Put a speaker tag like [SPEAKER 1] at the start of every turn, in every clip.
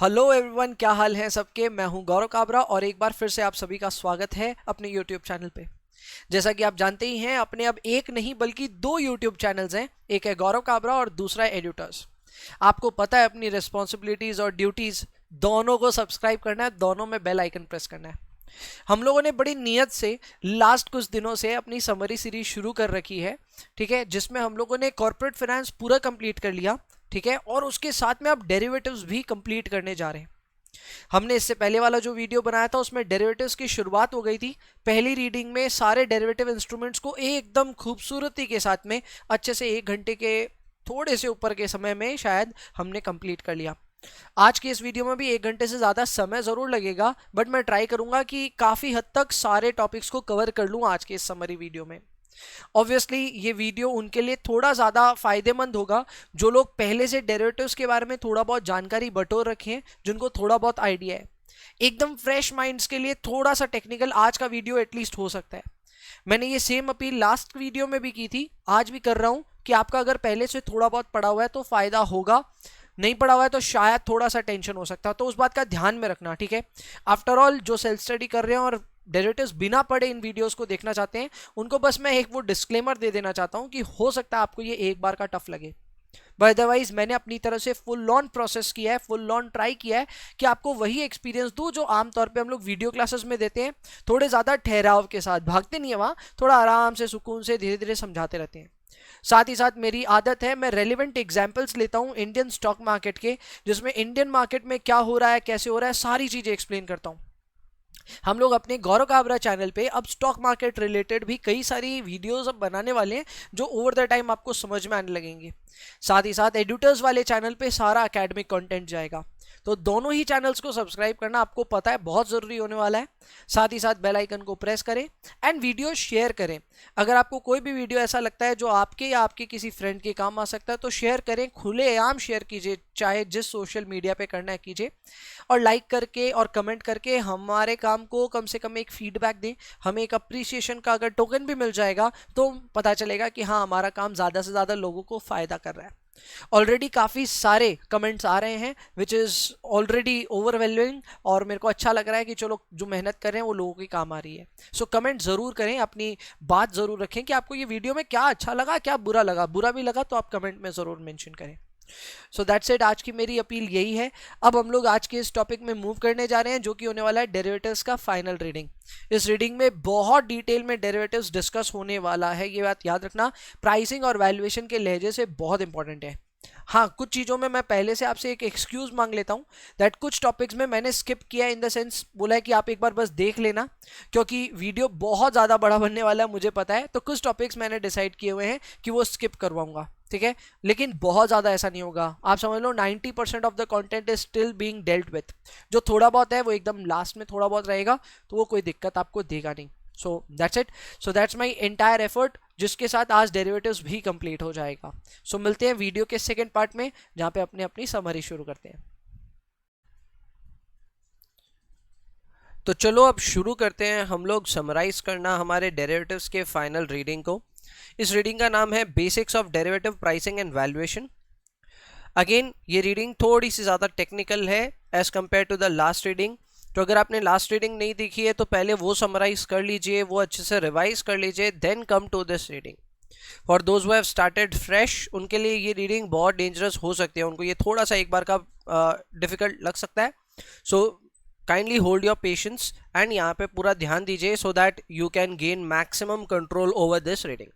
[SPEAKER 1] Hello everyone, क्या हाल है सबके। मैं हूं गौरव काबरा और एक बार फिर से आप सभी का स्वागत है अपने यूट्यूब चैनल पे। जैसा कि आप जानते ही हैं, अपने अब एक नहीं बल्कि दो यूट्यूब चैनल्स हैं। एक है गौरव काबरा और दूसरा है एड्यूटर्स। आपको पता है अपनी रिस्पॉन्सिबिलिटीज और ड्यूटीज दोनों को सब्सक्राइब करना है, दोनों में बेल आइकन प्रेस करना है। हम लोगों ने बड़ी नियत से लास्ट कुछ दिनों से अपनी समरी सीरीज शुरू कर रखी है, ठीक है, जिसमें हम लोगों ने कॉर्पोरेट फाइनेंस पूरा कंप्लीट कर लिया, ठीक है, और उसके साथ में अब डेरिवेटिव्स भी कंप्लीट करने जा रहे हैं। हमने इससे पहले वाला जो वीडियो बनाया था उसमें डेरिवेटिव्स की शुरुआत हो गई थी। पहली रीडिंग में सारे डेरिवेटिव इंस्ट्रूमेंट्स को एकदम खूबसूरती के साथ में अच्छे से 1 घंटे के थोड़े से ऊपर के समय में शायद हमने कंप्लीट कर लिया। आज की इस वीडियो में भी 1 घंटे से ज़्यादा समय ज़रूर लगेगा, बट मैं ट्राई करूंगा कि काफ़ी हद तक सारे टॉपिक्स को कवर कर लूँ आज के इस समरी वीडियो में। ऑब्वियसली ये वीडियो उनके लिए थोड़ा ज़्यादा फायदेमंद होगा जो लोग पहले से डेरिवेटिव्स के बारे में थोड़ा बहुत जानकारी बटोर रखे हैं, जिनको थोड़ा बहुत आइडिया है। एकदम फ्रेश माइंड्स के लिए थोड़ा सा टेक्निकल आज का वीडियो एटलीस्ट हो सकता है। मैंने ये सेम अपील लास्ट वीडियो में भी की थी, आज भी कर रहा हूँ कि आपका अगर पहले से थोड़ा बहुत पढ़ा हुआ है तो फायदा होगा, नहीं पढ़ा हुआ है तो शायद थोड़ा सा टेंशन हो सकता है, तो उस बात का ध्यान में रखना, ठीक है। आफ्टर ऑल जो सेल्फ स्टडी कर रहे हैं और डेरिवेटिव्स बिना पढ़े इन वीडियोस को देखना चाहते हैं, उनको बस मैं एक वो डिस्क्लेमर दे देना चाहता हूं कि हो सकता है आपको ये एक बार का टफ लगे, बट अदरवाइज मैंने अपनी तरफ से फुल ऑन प्रोसेस किया है, फुल ऑन ट्राई किया है कि आपको वही एक्सपीरियंस दूं जो आमतौर पे हम लोग वीडियो क्लासेस में देते हैं। थोड़े ज़्यादा ठहराव के साथ, भागते नहीं है वहाँ, थोड़ा आराम से सुकून से धीरे धीरे समझाते रहते हैं। साथ ही साथ मेरी आदत है, मैं रेलिवेंट एग्जाम्पल्स लेता हूँ इंडियन स्टॉक मार्केट के, जिसमें इंडियन मार्केट में क्या हो रहा है, कैसे हो रहा है, सारी चीज़ें एक्सप्लेन करता हूँ। हम लोग अपने गौरव काबरा चैनल पे अब स्टॉक मार्केट रिलेटेड भी कई सारी वीडियोस अब बनाने वाले हैं जो ओवर द टाइम आपको समझ में आने लगेंगे। साथ ही साथ एड्यूटर्स वाले चैनल पे सारा एकेडमिक कंटेंट जाएगा, तो दोनों ही चैनल्स को सब्सक्राइब करना आपको पता है बहुत ज़रूरी होने वाला है। साथ ही साथ बेल आइकन को प्रेस करें एंड वीडियो शेयर करें। अगर आपको कोई भी वीडियो ऐसा लगता है जो आपके या आपके किसी फ्रेंड के काम आ सकता है तो शेयर करें, खुलेआम शेयर कीजिए, चाहे जिस सोशल मीडिया पे करना है कीजिए, और लाइक करके और कमेंट करके हमारे काम को कम से कम एक फीडबैक दें। हमें एक अप्रिसिएशन का अगर टोकन भी मिल जाएगा तो पता चलेगा कि हाँ, हमारा काम ज़्यादा से ज़्यादा लोगों को फ़ायदा कर रहा है। ऑलरेडी काफ़ी सारे कमेंट्स आ रहे हैं विच इज़ ऑलरेडी ओवरवेलमिंग, और मेरे को अच्छा लग रहा है कि चलो जो मेहनत कर रहे हैं वो लोगों की काम आ रही है। सो कमेंट ज़रूर करें, अपनी बात ज़रूर रखें कि आपको ये वीडियो में क्या अच्छा लगा, क्या बुरा लगा। बुरा भी लगा तो आप कमेंट में ज़रूर मेंशन करें। सो दैट्स इट, आज की मेरी अपील यही है। अब हम लोग आज के इस टॉपिक में मूव करने जा रहे हैं जो कि होने वाला है डेरिवेटिव्स का फाइनल रीडिंग। इस रीडिंग में बहुत डिटेल में डेरिवेटिव्स डिस्कस होने वाला है, ये बात याद रखना। प्राइसिंग और वैल्यूएशन के लहजे से बहुत इंपॉर्टेंट है। हाँ, कुछ चीज़ों में मैं पहले से आपसे एक एक्सक्यूज मांग लेता हूँ दैट कुछ टॉपिक्स में मैंने स्किप किया, इन द सेंस बोला है कि आप एक बार बस देख लेना, क्योंकि वीडियो बहुत ज़्यादा बड़ा बनने वाला है मुझे पता है। तो कुछ टॉपिक्स मैंने डिसाइड किए हुए हैं कि वो स्किप करवाऊंगा, ठीक है, लेकिन बहुत ज़्यादा ऐसा नहीं होगा। आप समझ लो 90% of the content is still being dealt with. जो थोड़ा बहुत है वो एकदम लास्ट में थोड़ा बहुत रहेगा, तो वो कोई दिक्कत आपको देगा नहीं। So that's it, so that's my entire effort, जिसके साथ आज डेरिवेटिव्स भी कंप्लीट हो जाएगा। सो मिलते हैं वीडियो के सेकेंड पार्ट में, जहाँ पे अपनी समरी शुरू करते हैं। तो चलो अब शुरू करते हैं हम लोग समराइज करना हमारे डेरिवेटिव्स के फाइनल रीडिंग को। इस रीडिंग का नाम है basics of derivative pricing and valuation. Again ये रीडिंग थोड़ी सी ज़्यादा टेक्निकल है as compare to the last reading, तो अगर आपने लास्ट रीडिंग नहीं देखी है तो पहले वो समराइज कर लीजिए, वो अच्छे से रिवाइज कर लीजिए, then come to this reading. For those who have started fresh, उनके लिए ये रीडिंग बहुत डेंजरस हो सकती है, उनको ये थोड़ा सा एक बार का डिफिकल्ट लग सकता है। So kindly hold your patience and यहाँ पे पूरा ध्यान दीजिए so that you can gain maximum control over this reading.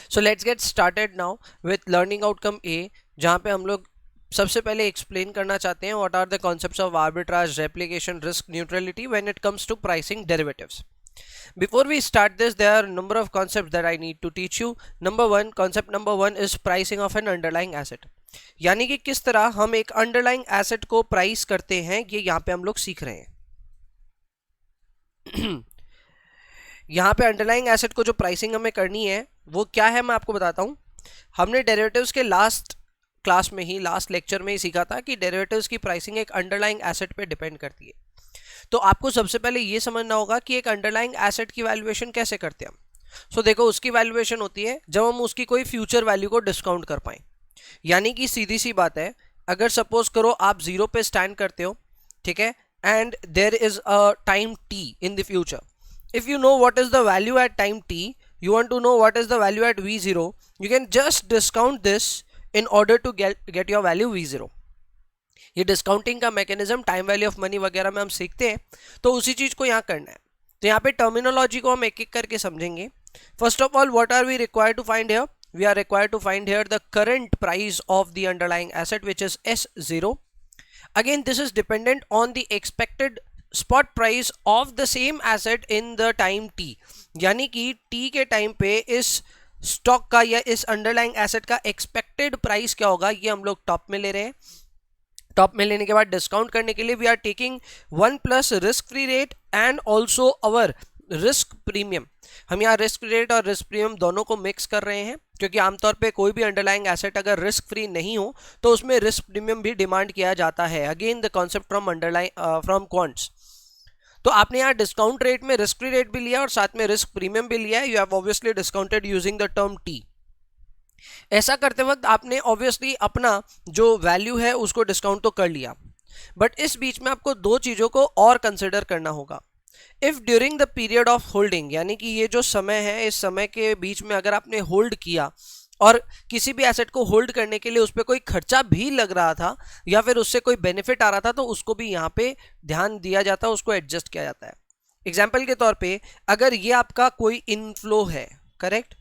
[SPEAKER 1] So let's get started now with learning outcome A, जहाँ पे हम लोग सबसे पहले एक्सप्लेन करना चाहते हैं what are the concepts of arbitrage, replication, risk neutrality when it comes to pricing derivatives. Before we start this, there are a number of concepts that I need to teach you. Concept number one is pricing of an underlying asset. यानी कि किस तरह हम एक underlying asset को price करते हैं, ये यहाँ पे हम लोग सीख रहे हैं। यहाँ पे अंडरलाइंग एसेट को जो प्राइसिंग हमें करनी है वो क्या है, मैं आपको बताता हूँ। हमने डेरिवेटिव्स के लास्ट क्लास में ही, लास्ट लेक्चर में ही सीखा था कि डेरिवेटिव्स की प्राइसिंग एक अंडरलाइंग एसेट पे डिपेंड करती है। तो आपको सबसे पहले ये समझना होगा कि एक अंडरलाइंग एसेट की वैल्यूएशन कैसे करते हैं हम। सो देखो, उसकी वैल्यूएशन होती है जब हम उसकी कोई फ्यूचर वैल्यू को डिस्काउंट कर पाएं। यानी कि सीधी सी बात है अगर सपोज करो आप 0 पे स्टैंड करते हो, ठीक है, and there is a time t in the future, if you know what is the value at time t, you want to know what is the value at v0, you can just discount this in order to get your value v0. ये discounting का mechanism time value of money वगैरह में हम सीखते हैं, तो उसी चीज को यहाँ करना है. तो यहाँ पे टर्मिनोलॉजी को हम एक एक करके समझेंगे. First of all, what are we required to find here? We are required to find here the current price of the underlying asset which is S0. Again this is dependent on the expected spot price of the same asset in the time t. यानी कि t के time पे इस stock का या इस underlying asset का expected price क्या होगा, ये हम लोग टॉप में ले रहे हैं. टॉप में लेने के बाद डिस्काउंट करने के लिए we are taking 1 plus risk free rate and also our risk premium. हम यहाँ रिस्क रेट और रिस्क प्रीमियम दोनों को मिक्स कर रहे हैं, क्योंकि आमतौर पे कोई भी अंडरलाइंग एसेट अगर रिस्क फ्री नहीं हो तो उसमें रिस्क प्रीमियम भी डिमांड किया जाता है. Again the concept from quants. तो आपने यहाँ डिस्काउंट रेट में रिस्क फ्री रेट भी लिया और साथ में रिस्क प्रीमियम भी लिया है. You have obviously discounted using the term t. ऐसा करते वक्त आपने ऑब्वियसली अपना जो वैल्यू है उसको डिस्काउंट तो कर लिया, बट इस बीच में आपको दो चीजों को और कंसिडर करना होगा. If during the period of holding, यानी कि ये जो समय है, इस समय के बीच में अगर आपने होल्ड किया और किसी भी एसेट को होल्ड करने के लिए उस पर कोई खर्चा भी लग रहा था या फिर उससे कोई बेनिफिट आ रहा था, तो उसको भी यहाँ पे ध्यान दिया जाता है, उसको एडजस्ट किया जाता है. एग्जाम्पल के तौर पे, अगर ये आपका कोई इनफ्लो है, करेक्ट,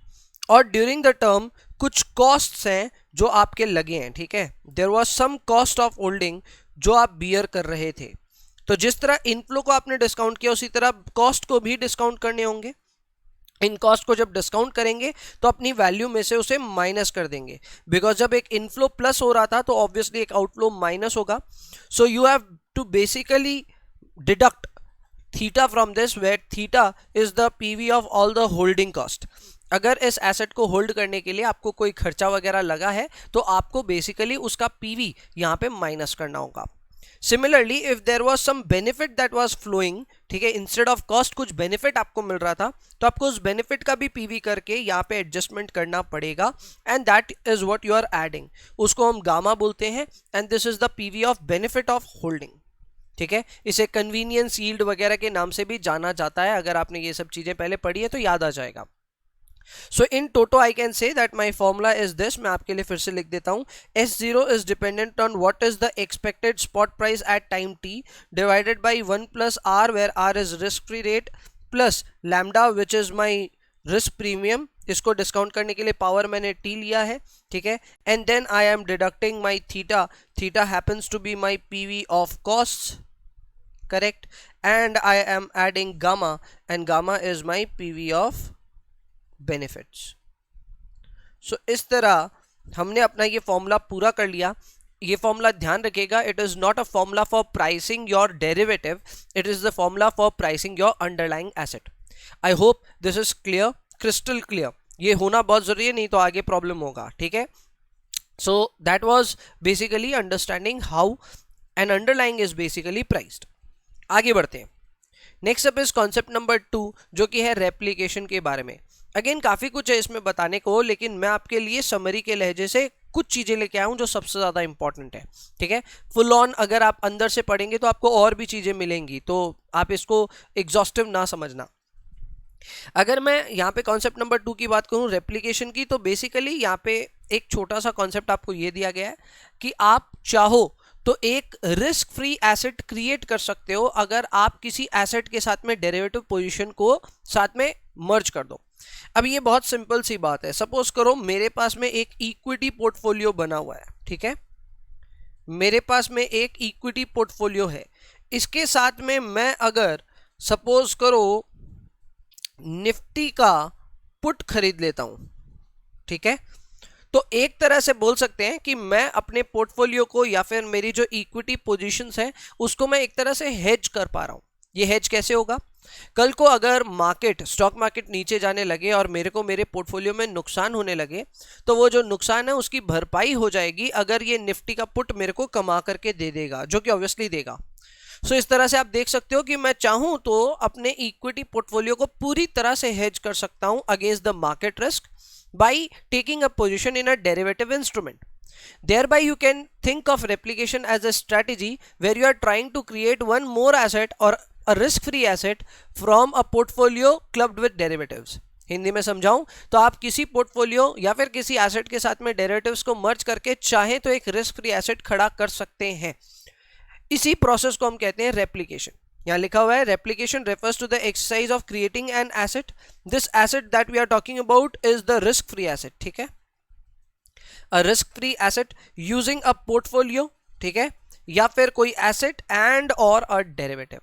[SPEAKER 1] और ड्यूरिंग द टर्म कुछ कॉस्ट्स हैं जो आपके लगे हैं, ठीक है, there was some cost of holding जो आप बियर कर रहे थे, तो जिस तरह इनफ्लो को आपने डिस्काउंट किया उसी तरह कॉस्ट को भी डिस्काउंट करने होंगे. इन कॉस्ट को जब डिस्काउंट करेंगे तो अपनी वैल्यू में से उसे माइनस कर देंगे, बिकॉज जब एक इनफ्लो प्लस हो रहा था तो ऑब्वियसली एक आउटफ्लो माइनस होगा. So you have to basically deduct theta from this, where theta is the PV of all the holding cost. अगर इस एसेट को होल्ड करने के लिए आपको कोई खर्चा वगैरह लगा है तो आपको बेसिकली उसका पीवी यहाँ पे माइनस करना होगा. Similarly if there was some benefit that was flowing, ठीक है, इंस्टेड ऑफ कॉस्ट कुछ बेनिफिट आपको मिल रहा था, तो आपको उस बेनिफिट का भी पीवी करके यहाँ पे एडजस्टमेंट करना पड़ेगा, and that is what you are adding. उसको हम गामा बोलते हैं, and this is the PV of benefit of holding. ठीक है, इसे कन्वीनियंस यील्ड वगैरह के नाम से भी जाना जाता है. अगर आपने ये सब चीजें पहले पढ़ी है तो याद आ जाएगा. So in toto I can say that my formula is this. मैं आपके लिए फिर से लिख देता हूँ. S0 is dependent on what is the expected spot price at time t divided by 1 plus r, where r is risk free rate, plus lambda which is my risk premium. इसको discount करने के लिए power मैंने t लिया है, ठीक है, and then I am deducting my theta. Theta happens to be my PV of costs, correct, and I am adding gamma, and gamma is my PV of benefits. So इस तरह हमने अपना ये फॉर्मूला पूरा कर लिया. ये फॉर्मूला ध्यान रखिएगा, it is not a formula for pricing your derivative, it is the formula for pricing your underlying asset. I hope this is clear, crystal clear. ये होना बहुत जरूरी है, नहीं तो आगे प्रॉब्लम होगा, ठीक है. So that was basically understanding how an underlying is basically priced. आगे बढ़ते हैं. Next up is concept number 2, जो कि है रेप्लिकेशन के बारे में. अगेन काफ़ी कुछ है इसमें बताने को, लेकिन मैं आपके लिए समरी के लहजे से कुछ चीज़ें लेके आया हूँ जो सबसे ज़्यादा इंपॉर्टेंट है, ठीक है. फुल ऑन अगर आप अंदर से पढ़ेंगे तो आपको और भी चीज़ें मिलेंगी, तो आप इसको एग्जॉस्टिव ना समझना. अगर मैं यहाँ पे कॉन्सेप्ट नंबर 2 की बात करूँ, रेप्लिकेशन की, तो बेसिकली यहाँ पे एक छोटा सा कॉन्सेप्ट आपको ये दिया गया है कि आप चाहो तो एक रिस्क फ्री एसेट क्रिएट कर सकते हो अगर आप किसी एसेट के साथ में डेरिवेटिव पोजीशन को साथ में मर्ज कर दो. अब ये बहुत सिंपल सी बात है. सपोज करो मेरे पास में एक इक्विटी पोर्टफोलियो बना हुआ है, ठीक है, मेरे पास में एक इक्विटी पोर्टफोलियो है. इसके साथ में मैं अगर सपोज करो निफ्टी का पुट खरीद लेता हूं, ठीक है, तो एक तरह से बोल सकते हैं कि मैं अपने पोर्टफोलियो को या फिर मेरी जो इक्विटी पोजीशंस हैं उसको मैं एक तरह से हेज कर पा रहा हूं. ये हेज कैसे होगा? कल को अगर मार्केट, स्टॉक मार्केट नीचे जाने लगे और मेरे को मेरे पोर्टफोलियो में नुकसान होने लगे, तो वो जो नुकसान है उसकी भरपाई हो जाएगी अगर ये निफ्टी का पुट मेरे को कमा करके दे देगा, जो कि ऑब्वियसली देगा. सो इस तरह से आप देख सकते हो कि मैं चाहूं तो अपने इक्विटी पोर्टफोलियो को पूरी तरह से हेज कर सकता हूं against the market risk by taking a position in a derivative instrument. Thereby you can think of replication as a strategy where you are trying to create one more asset or a risk free asset from a portfolio clubbed with derivatives. Hindi में समझाऊं तो आप किसी portfolio या फिर किसी asset के साथ में डेरिवेटिव्स को मर्ज करके चाहे तो एक रिस्क फ्री एसेट खड़ा कर सकते हैं. इसी प्रोसेस को हम कहते हैं रेप्लिकेशन. यहाँ लिखा हुआ है replication refers to the exercise of creating an asset. This asset that we are talking about is the risk free asset. ठीक है, a risk free asset using a portfolio. ठीक है, या फिर कोई एसेट एंड और अ डेरिवेटिव.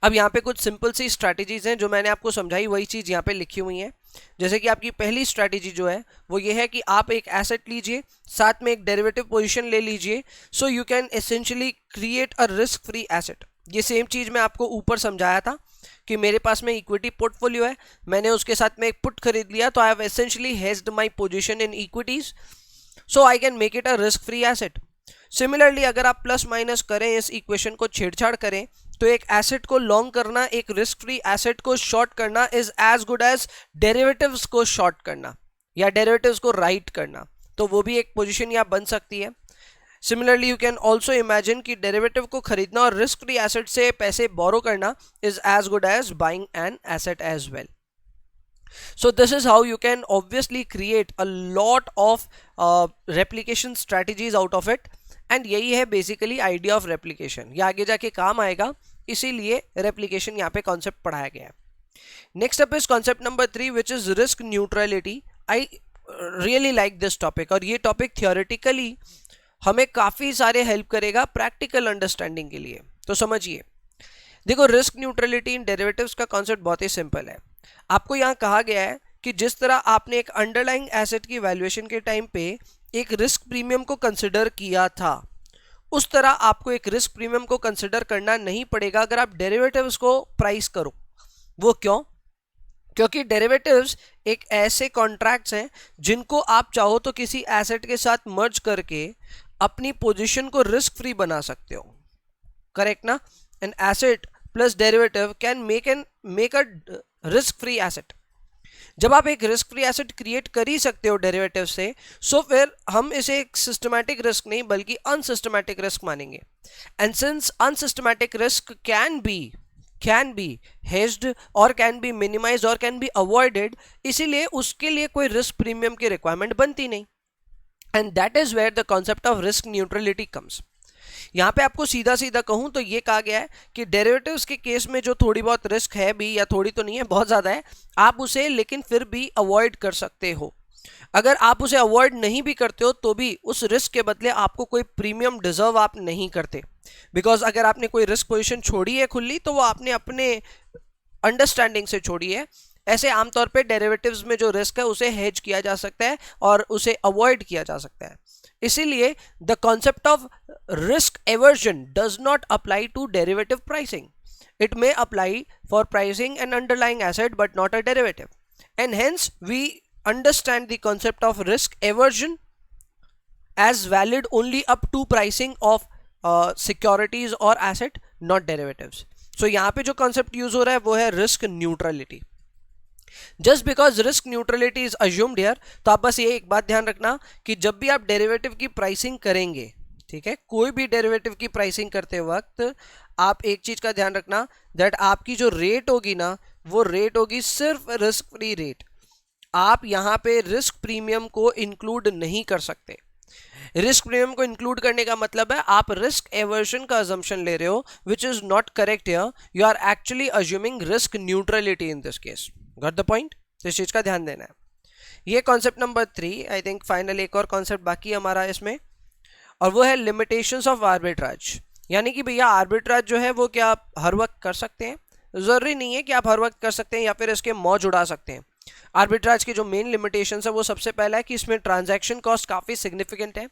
[SPEAKER 1] अब यहाँ पे कुछ सिंपल सी स्ट्रैटेजीज हैं जो मैंने आपको समझाई, वही चीज यहाँ पे लिखी हुई है. जैसे कि आपकी पहली स्ट्रैटेजी जो है वो ये है कि आप एक एसेट लीजिए, साथ में एक डेरिवेटिव पोजीशन ले लीजिए, so you can essentially create a risk free asset. ये सेम चीज मैं आपको ऊपर समझाया था कि मेरे पास में इक्विटी पोर्टफोलियो है, मैंने उसके साथ में एक पुट खरीद लिया, तो I have essentially hedged my position in equities, so I can make it a risk free asset. Similarly अगर आप प्लस माइनस करें, इस इक्वेशन को छेड़छाड़ करें, तो एक एसेट को लॉन्ग करना, एक रिस्क फ्री एसेट को शॉर्ट करना is as good as derivatives को शॉर्ट करना या डेरिवेटिव्स को राइट करना. तो वो भी एक पोजीशन यहाँ बन सकती है. Similarly you can also imagine कि डेरिवेटिव को खरीदना और रिस्क फ्री एसेट से पैसे बोरो करना is as good as buying an asset as well. So this is how you can obviously create a lot of replication strategies out of it, and यही है basically idea of replication. ये आगे जाके काम आएगा, इसीलिए replication यहाँ पे concept पढ़ाया गया है. Next up is concept number 3 which is risk neutrality. I really like this topic, और ये topic theoretically हमें काफ़ी सारे help करेगा practical understanding के लिए. तो समझिए, देखो रिस्क न्यूट्रलिटी इन डेरिवेटिव्स का कॉन्सेप्ट बहुत ही सिंपल है. आपको यहाँ कहा गया है कि जिस तरह आपने एक अंडरलाइंग एसेट की वैल्यूएशन के टाइम पे एक रिस्क प्रीमियम को कंसिडर किया था, उस तरह आपको एक रिस्क प्रीमियम को कंसिडर करना नहीं पड़ेगा अगर आप डेरिवेटिव्स को प्राइस करो. वो क्यों? क्योंकि डेरिवेटिव्स एक ऐसे कॉन्ट्रैक्ट्स हैं जिनको आप चाहो तो किसी एसेट के साथ मर्ज करके अपनी पोजीशन को रिस्क फ्री बना सकते हो. करेक्ट ना? An asset plus derivative can make a risk free asset. जब आप एक रिस्क फ्री एसेट क्रिएट कर ही सकते हो डेरिवेटिव से, सो फिर हम इसे एक सिस्टमैटिक रिस्क नहीं बल्कि अनसिस्टमैटिक रिस्क मानेंगे. And since unsystematic risk can be hedged और कैन बी मिनिमाइज्ड और कैन बी अवॉइडेड, इसीलिए उसके लिए कोई रिस्क प्रीमियम की रिक्वायरमेंट बनती नहीं. And that is where the concept of risk neutrality comes. यहाँ पे आपको सीधा सीधा कहूं तो ये कहा गया है कि डेरिवेटिव्स के केस में जो थोड़ी बहुत रिस्क है भी, या थोड़ी तो नहीं है, बहुत ज़्यादा है, आप उसे लेकिन फिर भी अवॉइड कर सकते हो. अगर आप उसे अवॉइड नहीं भी करते हो तो भी उस रिस्क के बदले आपको कोई प्रीमियम डिजर्व आप नहीं करते. बिकॉज अगर आपने कोई रिस्क पोजीशन छोड़ी है खुली तो वो आपने अपने अंडरस्टैंडिंग से छोड़ी है. ऐसे आमतौर पे डेरिवेटिव्स में जो रिस्क है उसे हेज किया जा सकता है और उसे अवॉइड किया जा सकता है. इसीलिए the concept of risk aversion does not apply to derivative pricing. It may apply for pricing an underlying asset but not a derivative, and hence we understand the concept of risk aversion as valid only up to pricing of securities और asset, not derivatives. सो यहाँ पे जो concept use हो रहा है वो है risk neutrality. Just because risk neutrality is assumed here, तो आप बस ये एक बात ध्यान रखना कि जब भी आप डेरिवेटिव की प्राइसिंग करेंगे, ठीक है, कोई भी डेरिवेटिव की प्राइसिंग करते वक्त आप एक चीज का ध्यान रखना, दैट आपकी जो रेट होगी ना, वो रेट होगी सिर्फ रिस्क फ्री रेट. आप यहाँ पे रिस्क प्रीमियम को इंक्लूड नहीं कर सकते. रिस्क प्रीमियम को इंक्लूड करने का मतलब है आप रिस्क एवर्जन का अजम्पशन ले रहे हो, which is not correct here. You are actually assuming risk neutrality in this case. Got the point? तो इस चीज का ध्यान देना है. ये concept number 3. I think final एक और कॉन्सेप्ट बाकी है हमारा इसमें, और वो है लिमिटेशंस ऑफ आर्बिट्राज. यानी कि भैया आर्बिट्राज जो है वो क्या आप हर वक्त कर सकते हैं? जरूरी नहीं है कि आप हर वक्त कर सकते हैं या फिर इसके मौज उड़ा सकते हैं. आर्बिट्राज की जो मेन लिमिटेशंस है वो सबसे पहला है कि इसमें ट्रांजैक्शन कॉस्ट काफी सिग्निफिकेंट है.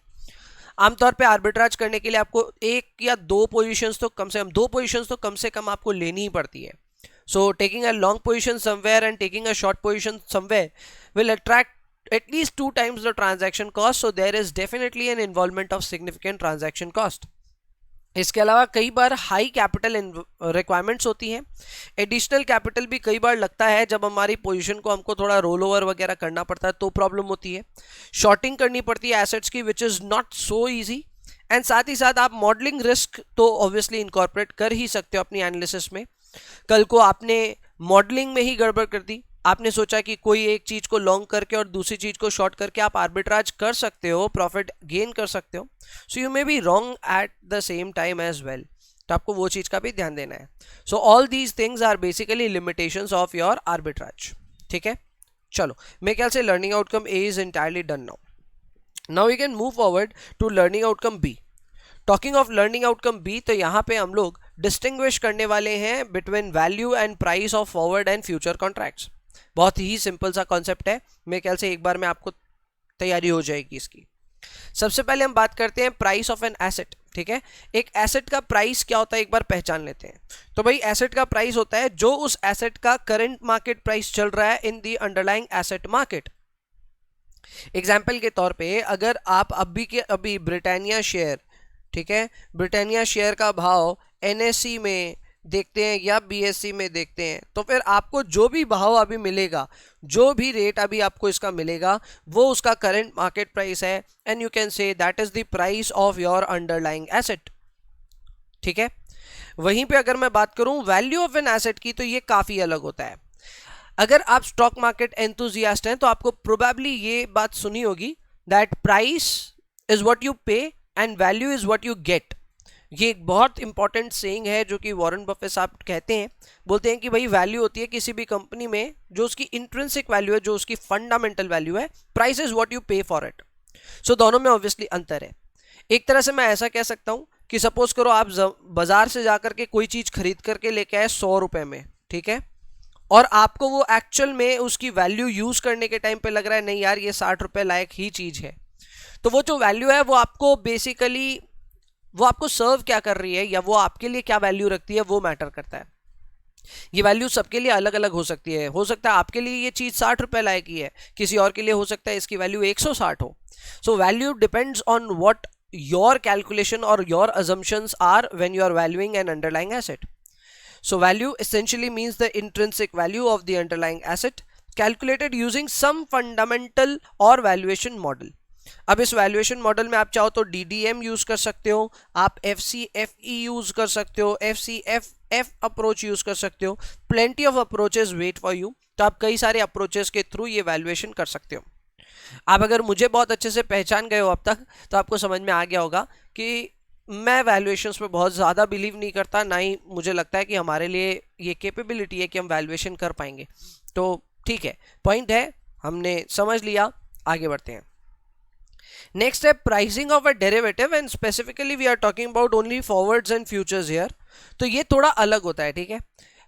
[SPEAKER 1] आमतौर पे आर्बिट्राज करने के लिए आपको एक या दो पोजीशंस तो कम से कम आपको लेनी ही पड़ती है. So taking a long position somewhere and taking a short position somewhere will attract at least 2 times the transaction cost. So there is definitely an involvement of significant transaction cost. इसके अलावा कई बार high capital requirements होती हैं, additional capital भी कई बार लगता है जब हमारी पोजीशन को हमको थोड़ा रोल ओवर वगैरह करना पड़ता है तो प्रॉब्लम होती है, शॉर्टिंग करनी पड़ती है एसेट्स की which is not so easy, and साथ ही साथ आप मॉडलिंग रिस्क तो ऑब्वियसली इनकॉर्पोरेट कर ही सकते हो अपनी एनालिसिस में। कल को आपने मॉडलिंग में ही गड़बड़ कर दी, आपने सोचा कि कोई एक चीज को लॉन्ग करके और दूसरी चीज को शॉर्ट करके आप आर्बिट्राज कर सकते हो, प्रॉफिट गेन कर सकते हो, so you may be wrong at the same time as well, तो आपको वो चीज का भी ध्यान देना है। So all these things are basically limitations of your arbitrage. ठीक है, चलो मेरे ख्याल से learning outcome A is entirely done now. Now we can move forward to learning outcome B. Talking of learning outcome B, तो यहाँ पे हम लोग डिस्टिंग्विश करने वाले हैं between value and price of forward and future contracts. बहुत ही simple सा कॉन्सेप्ट है, मेरे ख्याल से एक बार में आपको तैयारी हो जाएगी इसकी। सबसे पहले हम बात करते हैं प्राइस ऑफ एन एसेट। ठीक है, एक एसेट का प्राइस क्या होता है एक बार पहचान लेते हैं। तो भाई एसेट का प्राइस होता है जो उस एसेट का करंट मार्केट प्राइस चल रहा है in the underlying asset market. Example के तौर पे अगर आप अभी के अभी ब्रिटानिया शेयर, ठीक है, ब्रिटानिया शेयर का भाव एनएससी में देखते हैं या बीएससी में देखते हैं, तो फिर आपको जो भी भाव अभी मिलेगा, जो भी रेट अभी आपको इसका मिलेगा, वो उसका करंट मार्केट प्राइस है, and you can say that is the price of your underlying asset. ठीक है, वहीं पे अगर मैं बात करूं वैल्यू ऑफ एन एसेट की, तो ये काफी अलग होता है। अगर आप स्टॉक मार्केट एंथुजियास्ट हैं तो आपको प्रोबेबली ये बात सुनी होगी that price is what you pay and value is what you get. ये एक बहुत इंपॉर्टेंट सेइंग है जो कि वॉरेन बफेट साहब कहते हैं, बोलते हैं कि भाई वैल्यू होती है किसी भी कंपनी में जो उसकी इंट्रिंसिक वैल्यू है, जो उसकी फंडामेंटल वैल्यू है, प्राइस इज व्हाट यू पे फॉर इट। सो दोनों में ऑब्वियसली अंतर है। एक तरह से मैं ऐसा कह सकता हूं कि सपोज करो आप बाजार से जाकर के कोई चीज खरीद करके लेके आए 100 रुपए में, ठीक है, और आपको वो एक्चुअल में उसकी वैल्यू यूज करने के टाइम पे लग रहा है नहीं यार ये 60 रुपए लायक ही चीज है, तो वो जो वैल्यू है वो आपको बेसिकली वो आपको सर्व क्या कर रही है या वो आपके लिए क्या वैल्यू रखती है वो मैटर करता है। ये वैल्यू सबके लिए अलग अलग हो सकती है। हो सकता है आपके लिए ये चीज 60 रुपए लायक की है, किसी और के लिए हो सकता है इसकी वैल्यू 160 हो। So value depends on what your calculation और your assumptions are when you are valuing an underlying asset. So value essentially means the intrinsic value of the underlying asset calculated using some fundamental or valuation model. अब इस valuation model में आप चाहो तो DDM use कर सकते हो, आप FCFE यूज कर सकते हो, FCFF अप्रोच यूज कर सकते हो, plenty of approaches wait for you. तो आप कई सारे अप्रोचेस के थ्रू ये वैल्यूएशन कर सकते हो। आप अगर मुझे बहुत अच्छे से पहचान गए हो अब तक तो आपको समझ में आ गया होगा कि मैं वैल्यूएशंस पे बहुत ज़्यादा बिलीव नहीं करता, ना ही मुझे लगता है कि हमारे लिए ये कैपेबिलिटी है कि हम वैल्यूएशन कर पाएंगे। तो ठीक है, पॉइंट है, हमने समझ लिया, आगे बढ़ते हैं। नेक्स्ट है pricing of a derivative, and specifically we are talking about only forwards and futures here. तो ये थोड़ा अलग होता है, ठीक है।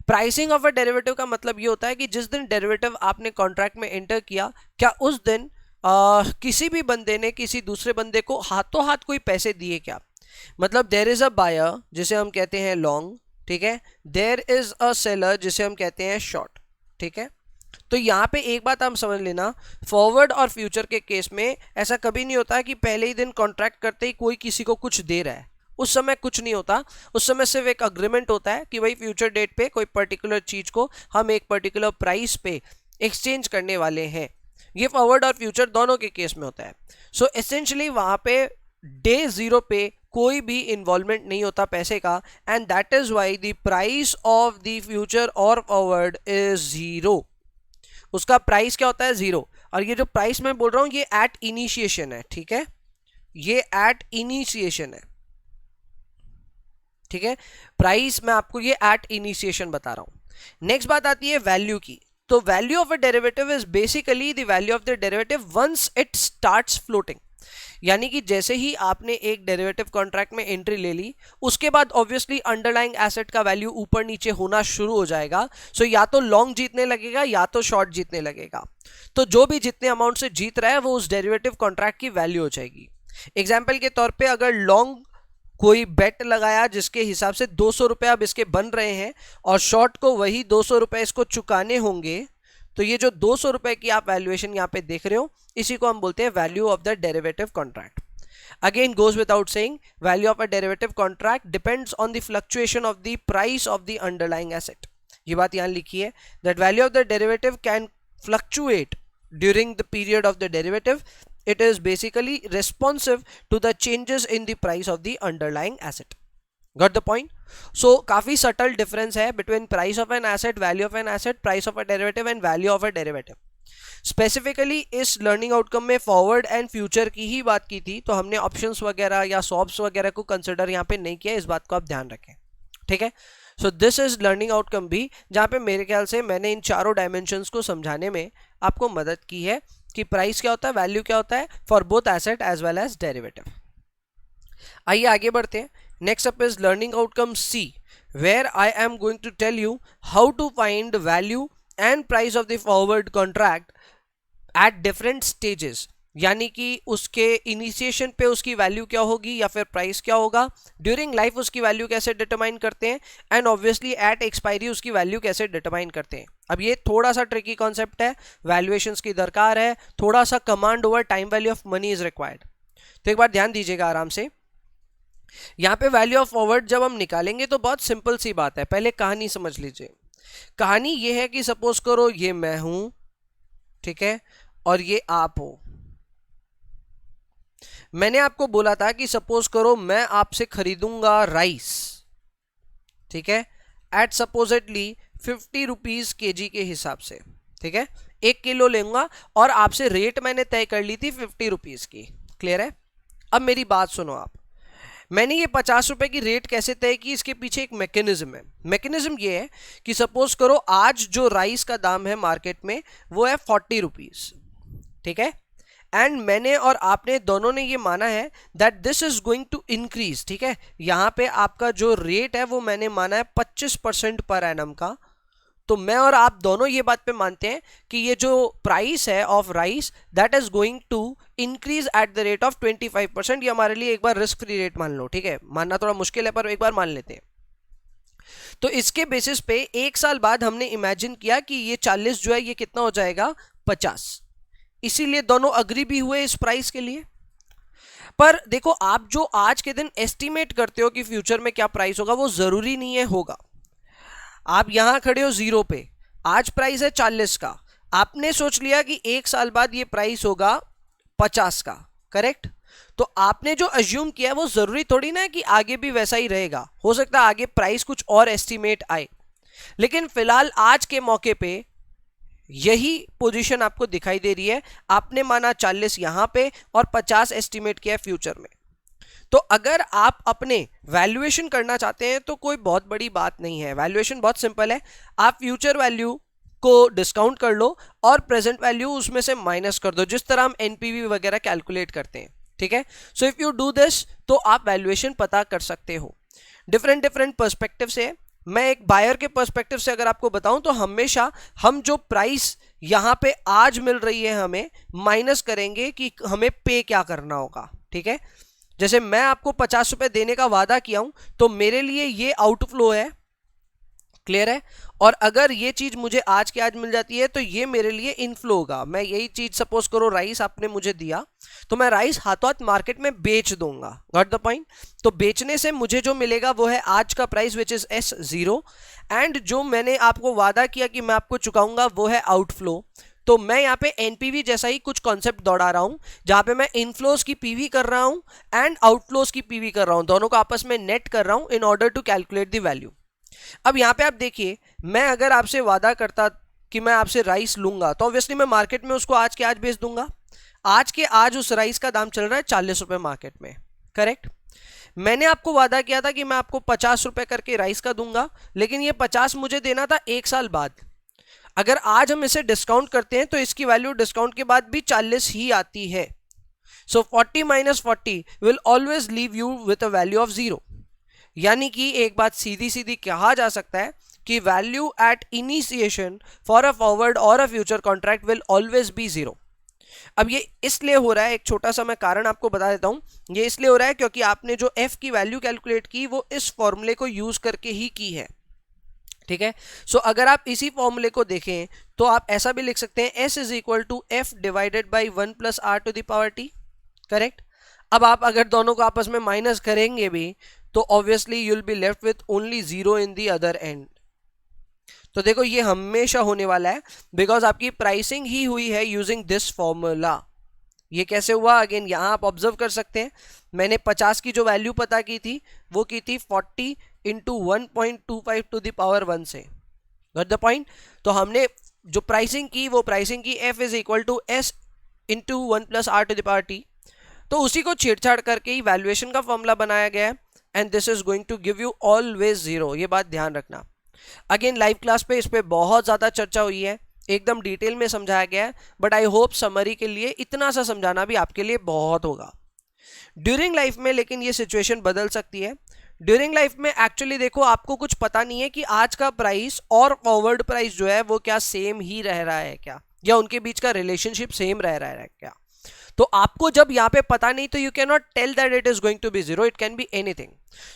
[SPEAKER 1] प्राइसिंग ऑफ अ डेरिवेटिव का मतलब ये होता है कि जिस दिन डेरिवेटिव आपने कॉन्ट्रैक्ट में एंटर किया, क्या उस दिन किसी भी बंदे ने किसी दूसरे बंदे को हाथों हाथ कोई पैसे दिए क्या। मतलब देयर इज अ बायर जिसे हम कहते हैं लॉन्ग, ठीक है, देयर इज अ सेलर जिसे हम कहते हैं शॉर्ट, ठीक है। तो यहाँ पे एक बात हम समझ लेना, फॉरवर्ड और फ्यूचर के केस में ऐसा कभी नहीं होता कि पहले ही दिन कॉन्ट्रैक्ट करते ही कोई किसी को कुछ दे रहा है। उस समय कुछ नहीं होता, उस समय सिर्फ एक अग्रीमेंट होता है कि भाई फ्यूचर डेट पे कोई पर्टिकुलर चीज को हम एक पर्टिकुलर प्राइस पे एक्सचेंज करने वाले हैं। ये फॉरवर्ड और फ्यूचर दोनों के केस में होता है। सो एसेंशियली वहां पे डे जीरो पे कोई भी इन्वॉल्वमेंट नहीं होता पैसे का, and that is why the price of the future और फॉरवर्ड इज जीरो। उसका प्राइस क्या होता है, जीरो। और ये जो प्राइस मैं बोल रहा हूं ये एट इनिशिएशन है, ठीक है, ये एट इनिशिएशन है, ठीक है। प्राइस मैं आपको ये एट इनिशिएशन बता रहा हूं। नेक्स्ट बात आती है वैल्यू की। तो value of a derivative is basically the value of the derivative once it starts floating. यानी कि जैसे ही आपने एक डेरिवेटिव कॉन्ट्रैक्ट में एंट्री ले ली, उसके बाद ऑब्वियसली अंडरलाइंग एसेट का वैल्यू ऊपर नीचे होना शुरू हो जाएगा। सो या तो लॉन्ग जीतने लगेगा या तो शॉर्ट जीतने लगेगा। तो जो भी जितने अमाउंट से जीत रहा है वो उस डेरिवेटिव कॉन्ट्रैक्ट की वैल्यू हो जाएगी। एग्जाम्पल के तौर पर अगर लॉन्ग कोई बेट लगाया जिसके हिसाब से 200 रुपए अब इसके बन रहे हैं और शॉर्ट को वही 200 रुपए इसको चुकाने होंगे, तो ये जो 200 रुपए की आप वैल्यूएशन यहाँ पे देख रहे हो, इसी को हम बोलते हैं value of the derivative contract. Again goes without saying, value of a derivative contract depends on the fluctuation of the price of the underlying asset. ये बात यहाँ लिखी है, that value of the derivative can fluctuate during the period of the derivative. It is basically responsive to the changes in the price of the underlying asset. Got the point? So काफी subtle difference है between price of an asset, value of an asset, price of a derivative and value of a derivative. Specifically इस learning outcome में forward and future की ही बात की थी, तो हमने ऑप्शंस वगैरह या स्वैप्स वगैरह को कंसिडर यहाँ पे नहीं किया, इस बात को आप ध्यान रखें, ठीक है। सो दिस इज लर्निंग आउटकम भी, जहाँ पे मेरे ख्याल से मैंने इन चारों डायमेंशंस को समझाने में आपको मदद की है कि प्राइस क्या होता है, वैल्यू क्या होता है for both asset as well as derivative. आइए आगे बढ़ते हैं। Next up is learning outcome C, where I am going to tell you how to find value and price of the forward contract at different stages, यानी कि उसके initiation पे उसकी value क्या होगी या फिर प्राइस क्या होगा, ड्यूरिंग लाइफ उसकी वैल्यू कैसे डिटरमाइन करते हैं, एंड ऑब्वियसली एट एक्सपायरी उसकी वैल्यू कैसे डिटरमाइन करते हैं। अब ये थोड़ा सा ट्रिकी कॉन्सेप्ट है, वैल्यूएशंस की दरकार है, थोड़ा सा command over time value of money is required. तो एक बार ध्यान दीजिएगा आराम से। यहाँ पे वैल्यू ऑफ फॉरवर्ड जब हम निकालेंगे तो बहुत सिंपल सी बात है, पहले कहानी समझ लीजिए। कहानी ये है कि सपोज करो ये मैं हूं, ठीक है, और ये आप हो। मैंने आपको बोला था कि सपोज करो मैं आपसे खरीदूंगा राइस, ठीक है, एट सपोजिटली 50 रुपीज केजी के हिसाब से, ठीक है, 1 किलो लेऊंगा और आपसे रेट मैंने तय कर ली थी 50 रुपीज की। क्लियर है? अब मेरी बात सुनो आप, मैंने ये 50 रुपए की रेट कैसे तय की, इसके पीछे एक मैकेनिज्म है। मैकेनिज्म ये है कि सपोज करो आज जो राइस का दाम है मार्केट में वो है 40 रुपीज, ठीक है, एंड मैंने और आपने दोनों ने ये माना है that this is going to increase, ठीक है। यहां पे आपका जो रेट है वो मैंने माना है 25% पर एनम का। तो मैं और आप दोनों ये बात पे मानते हैं कि ये जो प्राइस है of rice that is going to increase at the rate of 25%। ये हमारे लिए एक बार रिस्क फ्री रेट मान लो, ठीक है, मानना थोड़ा मुश्किल है पर एक बार मान लेते हैं। तो इसके बेसिस पे 1 साल बाद हमने इमेजिन किया कि ये 40 जो है ये कितना हो जाएगा, 50। इसीलिए दोनों अग्री भी हुए इस प्राइस के लिए। पर देखो, आप जो आज के दिन एस्टिमेट करते हो कि फ्यूचर में क्या प्राइस होगा वो जरूरी नहीं है होगा। आप यहां खड़े हो 0 पे, आज प्राइस है 40 का, आपने सोच लिया कि 1 साल बाद ये प्राइस होगा 50 का, करेक्ट। तो आपने जो अज्यूम किया वो जरूरी थोड़ी ना है कि आगे भी वैसा ही रहेगा, हो सकता है आगे प्राइस कुछ और एस्टिमेट आए, लेकिन फिलहाल आज के मौके पे यही पोजीशन आपको दिखाई दे रही है। आपने माना 40 यहां पे और 50 एस्टिमेट किया फ्यूचर में। तो अगर आप अपने वैल्यूएशन करना चाहते हैं तो कोई बहुत बड़ी बात नहीं है, वैल्यूएशन बहुत सिंपल है। आप फ्यूचर वैल्यू को डिस्काउंट कर लो और प्रेजेंट वैल्यू उसमें से माइनस कर दो, जिस तरह हम एनपीवी वगैरह कैलकुलेट करते हैं, ठीक है। So if you do this तो आप वैल्यूएशन पता कर सकते हो। डिफरेंट डिफरेंट पर्सपेक्टिव से, मैं एक बायर के पर्सपेक्टिव से अगर आपको बताऊं तो हमेशा हम जो प्राइस यहां पे आज मिल रही है हमें माइनस करेंगे कि हमें पे क्या करना होगा, ठीक है। जैसे मैं आपको 50 रुपए देने का वादा किया हूं तो मेरे लिए ये आउटफ्लो है, क्लियर है, और अगर ये चीज मुझे आज के आज मिल जाती है तो ये मेरे लिए इनफ्लो होगा। मैं यही चीज सपोज करो राइस आपने मुझे दिया तो मैं राइस हाथों हाथ मार्केट में बेच दूंगा, गॉट द पॉइंट। तो बेचने से मुझे जो मिलेगा वो है आज का price which is S0, and जो मैंने आपको वादा किया कि मैं आपको चुकाऊंगा वो है आउटफ्लो। तो मैं यहाँ पे एनपीवी जैसा ही कुछ कॉन्सेप्ट दौड़ा रहा हूं, जहां पे मैं इनफ्लोज की पीवी कर रहा हूं एंड आउटफ्लोज की पीवी कर रहा हूं, दोनों को आपस में नेट कर रहा हूं in order to calculate the value. अब यहाँ पे आप देखिए, मैं अगर आपसे वादा करता कि मैं आपसे राइस लूंगा तो ऑब्वियसली मैं मार्केट में उसको आज के आज बेच दूंगा। आज के आज उस राइस का दाम चल रहा है 40 रुपए मार्केट में, करेक्ट। मैंने आपको वादा किया था कि मैं आपको 50 रुपए करके राइस का दूंगा, लेकिन ये 50 मुझे देना था 1 साल बाद। अगर आज हम इसे डिस्काउंट करते हैं तो इसकी वैल्यू डिस्काउंट के बाद भी 40 ही आती है। सो 40 minus 40 will always leave you with a value of 0। यानी कि एक बात सीधी सीधी कहा जा सकता है कि value at initiation for a forward और a future contract will always be 0। अब ये इसलिए हो रहा है, एक छोटा सा मैं कारण आपको बता देता हूं। ये इसलिए हो रहा है क्योंकि आपने जो f की वैल्यू कैलकुलेट की वो इस फॉर्मूले को यूज करके ही की है, ठीक है। सो अगर आप इसी फॉर्मूले को देखें तो आप ऐसा भी लिख सकते हैं S is equal to F divided by 1 plus R to the power T, correct. अब आप अगर दोनों को आपस में माइनस करेंगे भी तो obviously you will be left with only 0 in the other and. तो देखो ये हमेशा होने वाला है बिकॉज आपकी प्राइसिंग ही हुई है यूजिंग दिस फॉर्मूला। ये कैसे हुआ, अगेन यहां आप ऑब्जर्व कर सकते हैं, मैंने 50 की जो वैल्यू पता की थी वो की थी 40 इंटू 1.25 टू द पावर 1 से। Got the point. तो हमने जो प्राइसिंग की वो प्राइसिंग की f is equal to s into 1 plus R to the power t। तो उसी को छेड़छाड़ करके ही वैल्यूएशन का फॉर्मूला बनाया गया है and this is going to give you always 0। ये बात ध्यान रखना। अगेन लाइव क्लास पे इस पे बहुत ज्यादा चर्चा हुई है, एकदम डिटेल में समझाया गया है, बट आई होप समरी के लिए इतना सा समझाना भी आपके लिए बहुत होगा। ड्यूरिंग लाइफ में लेकिन ये सिचुएशन बदल सकती है। ड्यूरिंग लाइफ में एक्चुअली देखो आपको कुछ पता नहीं है कि आज का प्राइस और फॉरवर्ड प्राइस जो है वो क्या सेम ही रह रहा है क्या, या उनके बीच का रिलेशनशिप सेम रह रहा है क्या। तो आपको जब यहाँ पे पता नहीं तो you can not tell that it is going to be 0, it can be anything.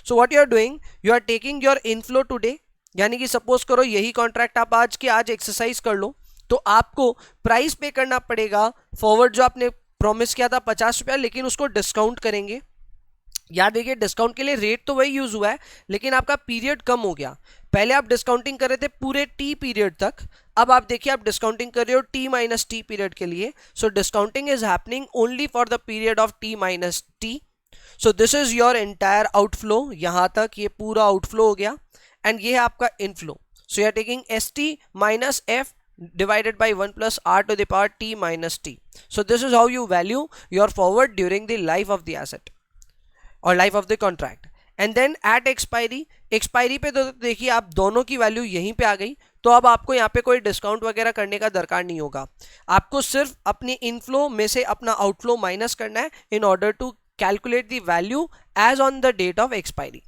[SPEAKER 1] So what you are doing, you are taking your inflow today, यानी कि सपोज करो यही कॉन्ट्रैक्ट आप आज के आज एक्सरसाइज कर लो, तो आपको प्राइस पे करना पड़ेगा फॉरवर्ड जो आपने प्रॉमिस किया था 50 रुपया, लेकिन उसको डिस्काउंट करेंगे। याद देखिए डिस्काउंट के लिए रेट तो वही यूज हुआ है लेकिन आपका पीरियड कम हो गया। पहले आप डिस्काउंटिंग कर रहे थे पूरे टी पीरियड तक, अब आप देखिए आप डिस्काउंटिंग कर रहे हो टी माइनस टी पीरियड के लिए। So discounting is happening only for the period of t minus t. So this is your entire outflow, यहां तक ये पूरा आउटफ्लो हो गया एंड ये है आपका inflow. So you are taking S T minus F divided by 1 plus r to the power t minus t. So this is how you value your forward during the life of the asset or life of the contract. And then at expiry, expiry पे तो देखिए आप दोनों की value यहीं पे आ गई, तो अब आपको यहाँ पे कोई डिस्काउंट वगैरह करने का दरकार नहीं होगा। आपको सिर्फ अपने इनफ्लो में से अपना आउटफ्लो माइनस करना है in order to calculate the value as on the date of expiry.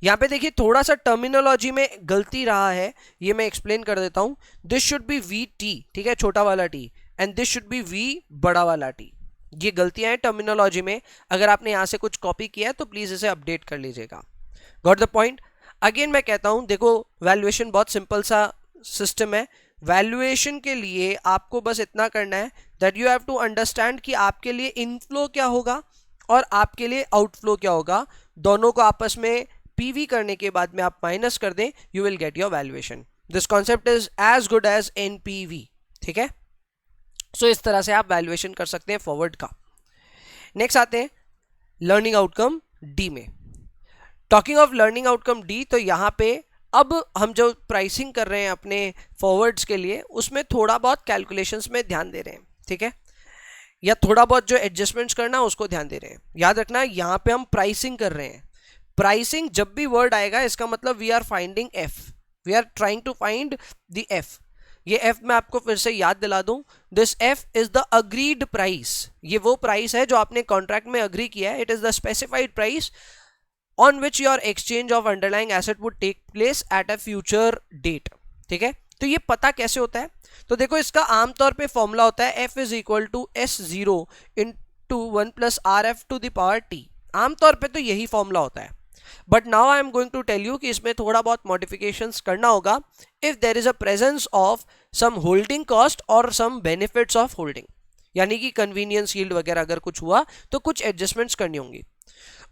[SPEAKER 1] यहाँ पे देखिए थोड़ा सा टर्मिनोलॉजी में गलती रहा है, ये मैं एक्सप्लेन कर देता हूं। This should be V T, ठीक है, छोटा वाला T, and this should be V बड़ा वाला टी। ये गलतियां हैं टर्मिनोलॉजी में, अगर आपने यहां से कुछ कॉपी किया है तो प्लीज इसे अपडेट कर लीजिएगा। Got the point. अगेन मैं कहता हूं देखो वैल्यूएशन बहुत सिंपल सा सिस्टम है। वैल्यूएशन के लिए आपको बस इतना करना है that you have to understand कि आपके लिए इनफ्लो क्या होगा और आपके लिए आउटफ्लो क्या होगा, दोनों को आपस में पीवी करने के बाद में आप माइनस कर दें, you will get your valuation. This concept is as good as NPV, ठीक है। सो इस तरह से आप वैल्यूएशन कर सकते हैं फॉरवर्ड का। नेक्स्ट आते हैं लर्निंग आउटकम डी में। Talking of learning outcome D, तो यहां पे अब हम जो प्राइसिंग कर रहे हैं अपने फॉरवर्ड्स के लिए उसमें थोड़ा बहुत कैलकुलेशंस में ध्यान दे रहे हैं, ठीक है, या थोड़ा बहुत जो एडजस्टमेंट्स करना उसको ध्यान दे रहे हैं। याद रखना यहां पे हम प्राइसिंग कर रहे हैं। प्राइसिंग जब भी वर्ड आएगा इसका मतलब we are finding F, we are trying to find the F. ये एफ मैं आपको फिर से याद दिला दूं, this F is the agreed price. ये वो प्राइस है जो आपने कॉन्ट्रैक्ट में अग्री किया है। It is the specified price on which your exchange of underlying asset would take place at a future date, ठीक है। तो ये पता कैसे होता है, तो देखो इसका आमतौर पे फॉर्मूला होता है F is equal to S zero into 1 plus R F to the power T. आमतौर पे तो यही फॉर्मूला होता है, but now I am going to tell you कि इसमें थोड़ा बहुत मॉडिफिकेशंस करना होगा if there is a presence of some holding cost और सम बेनिफिट्स ऑफ होल्डिंग, यानी कि कन्वीनियंस यील्ड वगैरह अगर कुछ हुआ तो कुछ एडजस्टमेंट्स करनी होंगी।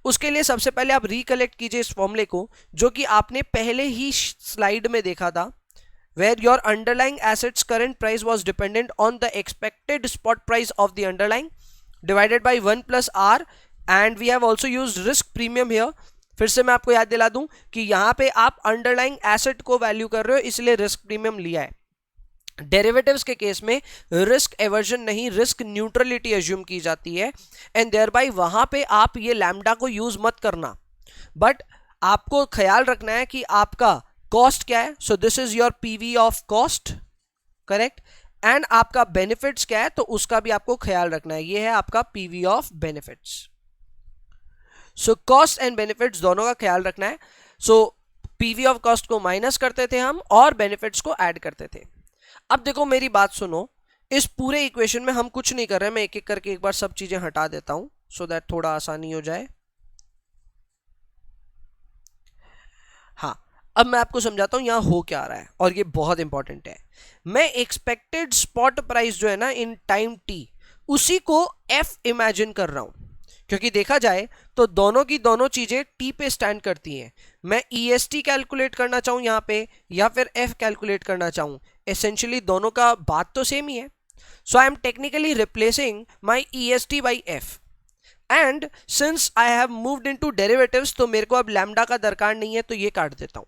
[SPEAKER 1] उसके लिए सबसे पहले आप रिकलेक्ट कीजिए इस फॉर्मूले को जो कि आपने पहले ही स्लाइड में देखा था, where your underlying assets current price was dependent on the expected spot price of the underlying divided by 1 plus r, and we have also used risk premium here। फिर से मैं आपको याद दिला दूं कि यहां पे आप अंडरलाइंग एसेट को वैल्यू कर रहे हो इसलिए रिस्क प्रीमियम लिया है। डेरिवेटिव्स के केस में रिस्क एवर्जन नहीं, रिस्क न्यूट्रलिटी एज्यूम की जाती है एंड देयर बाय वहां पे आप ये लैम्डा को यूज मत करना, बट आपको ख्याल रखना है कि आपका कॉस्ट क्या है। सो this is your PV of cost, correct, and आपका बेनिफिट्स क्या है तो उसका भी आपको ख्याल रखना है। ये है आपका PV of benefits. So cost and benefits दोनों का ख्याल रखना है। सो पीवी ऑफ कॉस्ट को माइनस करते थे हम और बेनिफिट्स को ऐड करते थे। अब देखो मेरी बात सुनो, इस पूरे इक्वेशन में हम कुछ नहीं कर रहे हैं, मैं एक एक करके एक बार सब चीजें हटा देता हूं सो दैट थोड़ा आसानी हो जाए। हाँ, अब मैं आपको समझाता हूं यहां हो क्या आ रहा है और ये बहुत इंपॉर्टेंट है। मैं एक्सपेक्टेड स्पॉट प्राइस जो है ना इन टाइम टी, उसी को एफ इमेजिन कर रहा हूं। क्योंकि देखा जाए तो दोनों की दोनों चीजें टी पे स्टैंड करती हैं। मैं EST कैलकुलेट करना चाहूं यहां पे या फिर F कैलकुलेट करना चाहूं, एसेंशियली दोनों का बात तो सेम ही है। So I am technically replacing my EST by F, and since I have moved into derivatives तो मेरे को अब लैम्डा का दरकार नहीं है, तो ये काट देता हूं।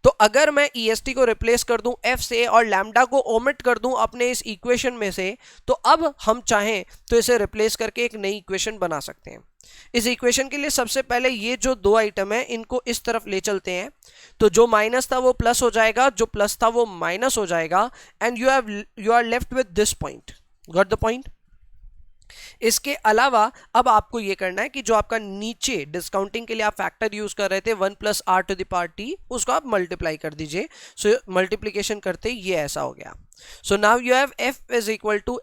[SPEAKER 1] तो अगर मैं EST को रिप्लेस कर दूं F से और लैम्डा को ओमिट कर दूं अपने इस इक्वेशन में से, तो अब हम चाहें तो इसे रिप्लेस करके एक नई इक्वेशन बना सकते हैं। इस इक्वेशन के लिए सबसे पहले ये जो दो आइटम है इनको इस तरफ ले चलते हैं, तो जो माइनस था वो प्लस हो जाएगा, जो प्लस था वो माइनस हो जाएगा, and you are left with this point. Got the point? इसके अलावा अब आपको यह करना है कि जो आपका नीचे डिस्काउंटिंग के लिए आप फैक्टर यूज कर रहे थे 1 + r⁻t, उसको आप मल्टीप्लाई कर दीजिए। सो मल्टीप्लीकेशन करते ये ऐसा हो गया। So now you have f =